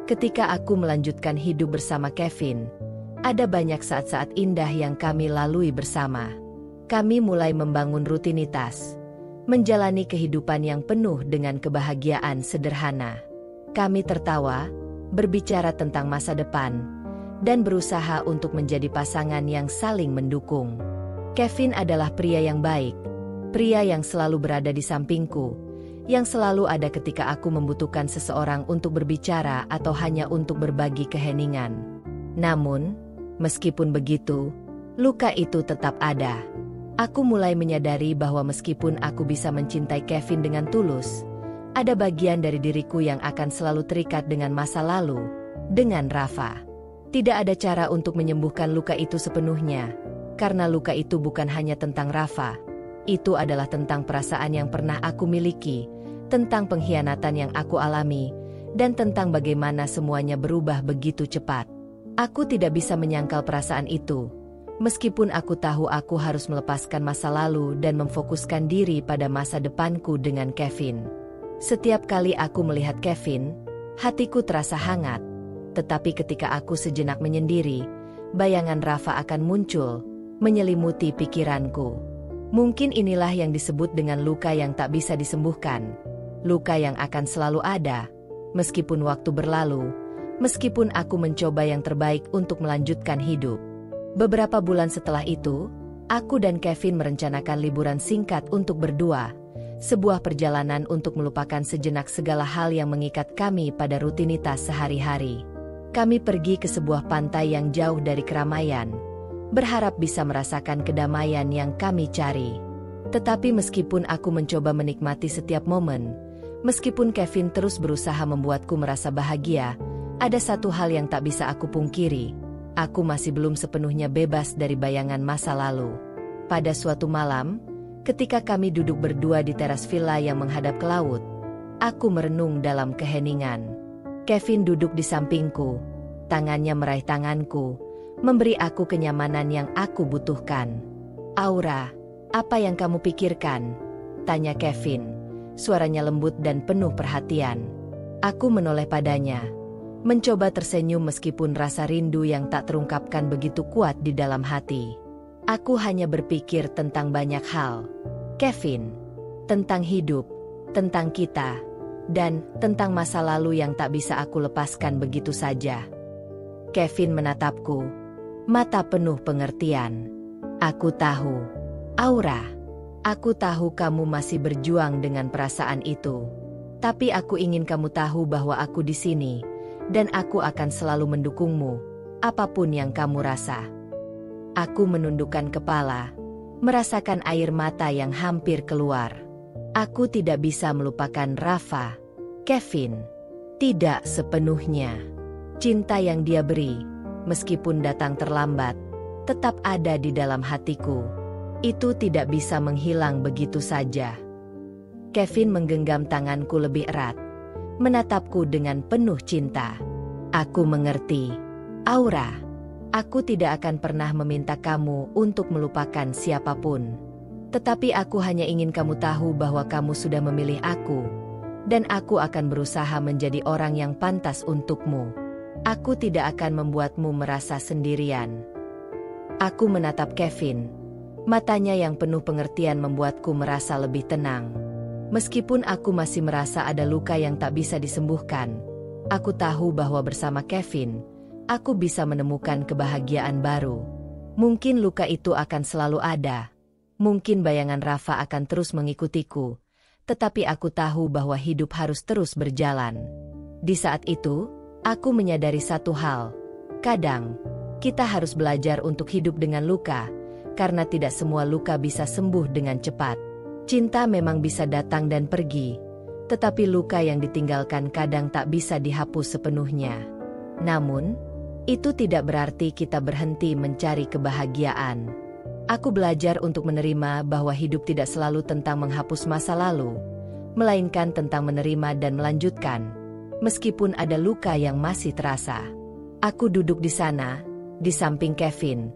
Ketika aku melanjutkan hidup bersama Kevin, ada banyak saat-saat indah yang kami lalui bersama. Kami mulai membangun rutinitas, menjalani kehidupan yang penuh dengan kebahagiaan sederhana. Kami tertawa, berbicara tentang masa depan, dan berusaha untuk menjadi pasangan yang saling mendukung. Kevin adalah pria yang baik, pria yang selalu berada di sampingku, yang selalu ada ketika aku membutuhkan seseorang untuk berbicara atau hanya untuk berbagi keheningan. Namun, meskipun begitu, luka itu tetap ada. Aku mulai menyadari bahwa meskipun aku bisa mencintai Kevin dengan tulus, ada bagian dari diriku yang akan selalu terikat dengan masa lalu, dengan Rafa. Tidak ada cara untuk menyembuhkan luka itu sepenuhnya, karena luka itu bukan hanya tentang Rafa. Itu adalah tentang perasaan yang pernah aku miliki, tentang pengkhianatan yang aku alami, dan tentang bagaimana semuanya berubah begitu cepat. Aku tidak bisa menyangkal perasaan itu, meskipun aku tahu aku harus melepaskan masa lalu dan memfokuskan diri pada masa depanku dengan Kevin. Setiap kali aku melihat Kevin, hatiku terasa hangat. Tetapi ketika aku sejenak menyendiri, bayangan Rafa akan muncul, menyelimuti pikiranku. Mungkin inilah yang disebut dengan luka yang tak bisa disembuhkan. Luka yang akan selalu ada, meskipun waktu berlalu, meskipun aku mencoba yang terbaik untuk melanjutkan hidup. Beberapa bulan setelah itu, aku dan Kevin merencanakan liburan singkat untuk berdua. Sebuah perjalanan untuk melupakan sejenak segala hal yang mengikat kami pada rutinitas sehari-hari. Kami pergi ke sebuah pantai yang jauh dari keramaian, berharap bisa merasakan kedamaian yang kami cari. Tetapi meskipun aku mencoba menikmati setiap momen, meskipun Kevin terus berusaha membuatku merasa bahagia, ada satu hal yang tak bisa aku pungkiri. Aku masih belum sepenuhnya bebas dari bayangan masa lalu. Pada suatu malam, ketika kami duduk berdua di teras villa yang menghadap ke laut, aku merenung dalam keheningan. Kevin duduk di sampingku, tangannya meraih tanganku, memberi aku kenyamanan yang aku butuhkan. "Aura, apa yang kamu pikirkan?" tanya Kevin, suaranya lembut dan penuh perhatian. Aku menoleh padanya, mencoba tersenyum meskipun rasa rindu yang tak terungkapkan begitu kuat di dalam hati. Aku hanya berpikir tentang banyak hal, Kevin, tentang hidup, tentang kita, dan tentang masa lalu yang tak bisa aku lepaskan begitu saja. Kevin menatapku, mata penuh pengertian. "Aku tahu, Aura. Aku tahu kamu masih berjuang dengan perasaan itu. Tapi aku ingin kamu tahu bahwa aku di sini, dan aku akan selalu mendukungmu, apapun yang kamu rasa." Aku menundukkan kepala, merasakan air mata yang hampir keluar. Aku tidak bisa melupakan Rafa, Kevin. Tidak sepenuhnya. Cinta yang dia beri, meskipun datang terlambat, tetap ada di dalam hatiku. Itu tidak bisa menghilang begitu saja. Kevin menggenggam tanganku lebih erat, menatapku dengan penuh cinta. "Aku mengerti, Aura. Aku tidak akan pernah meminta kamu untuk melupakan siapapun. Tetapi aku hanya ingin kamu tahu bahwa kamu sudah memilih aku, dan aku akan berusaha menjadi orang yang pantas untukmu. Aku tidak akan membuatmu merasa sendirian." Aku menatap Kevin. Matanya yang penuh pengertian membuatku merasa lebih tenang. Meskipun aku masih merasa ada luka yang tak bisa disembuhkan, aku tahu bahwa bersama Kevin, aku bisa menemukan kebahagiaan baru. Mungkin luka itu akan selalu ada. Mungkin bayangan Rafa akan terus mengikutiku. Tetapi aku tahu bahwa hidup harus terus berjalan. Di saat itu, aku menyadari satu hal. Kadang, kita harus belajar untuk hidup dengan luka, karena tidak semua luka bisa sembuh dengan cepat. Cinta memang bisa datang dan pergi, tetapi luka yang ditinggalkan kadang tak bisa dihapus sepenuhnya. Namun, itu tidak berarti kita berhenti mencari kebahagiaan. Aku belajar untuk menerima bahwa hidup tidak selalu tentang menghapus masa lalu, melainkan tentang menerima dan melanjutkan, meskipun ada luka yang masih terasa. Aku duduk di sana, di samping Kevin,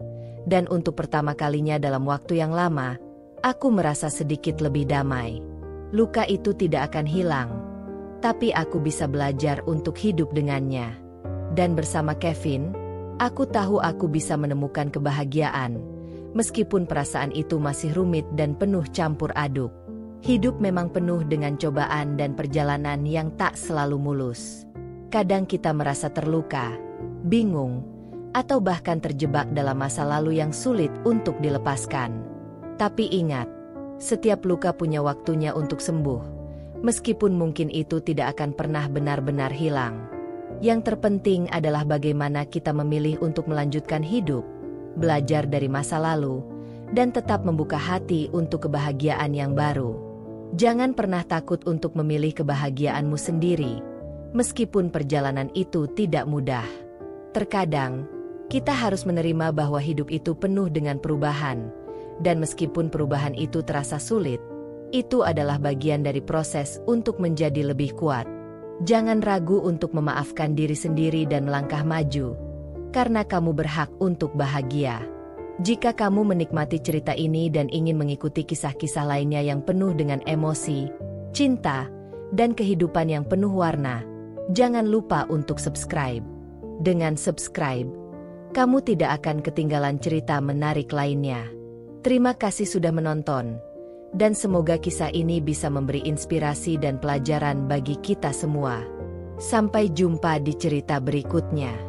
dan untuk pertama kalinya dalam waktu yang lama, aku merasa sedikit lebih damai. Luka itu tidak akan hilang, tapi aku bisa belajar untuk hidup dengannya. Dan bersama Kevin, aku tahu aku bisa menemukan kebahagiaan, meskipun perasaan itu masih rumit dan penuh campur aduk. Hidup memang penuh dengan cobaan dan perjalanan yang tak selalu mulus. Kadang kita merasa terluka, bingung, atau bahkan terjebak dalam masa lalu yang sulit untuk dilepaskan. Tapi ingat, setiap luka punya waktunya untuk sembuh, meskipun mungkin itu tidak akan pernah benar-benar hilang. Yang terpenting adalah bagaimana kita memilih untuk melanjutkan hidup, belajar dari masa lalu, dan tetap membuka hati untuk kebahagiaan yang baru. Jangan pernah takut untuk memilih kebahagiaanmu sendiri, meskipun perjalanan itu tidak mudah. Terkadang, kita harus menerima bahwa hidup itu penuh dengan perubahan, dan meskipun perubahan itu terasa sulit, itu adalah bagian dari proses untuk menjadi lebih kuat. Jangan ragu untuk memaafkan diri sendiri dan melangkah maju, karena kamu berhak untuk bahagia. Jika kamu menikmati cerita ini dan ingin mengikuti kisah-kisah lainnya yang penuh dengan emosi, cinta, dan kehidupan yang penuh warna, jangan lupa untuk subscribe. Dengan subscribe, kamu tidak akan ketinggalan cerita menarik lainnya. Terima kasih sudah menonton, dan semoga kisah ini bisa memberi inspirasi dan pelajaran bagi kita semua. Sampai jumpa di cerita berikutnya.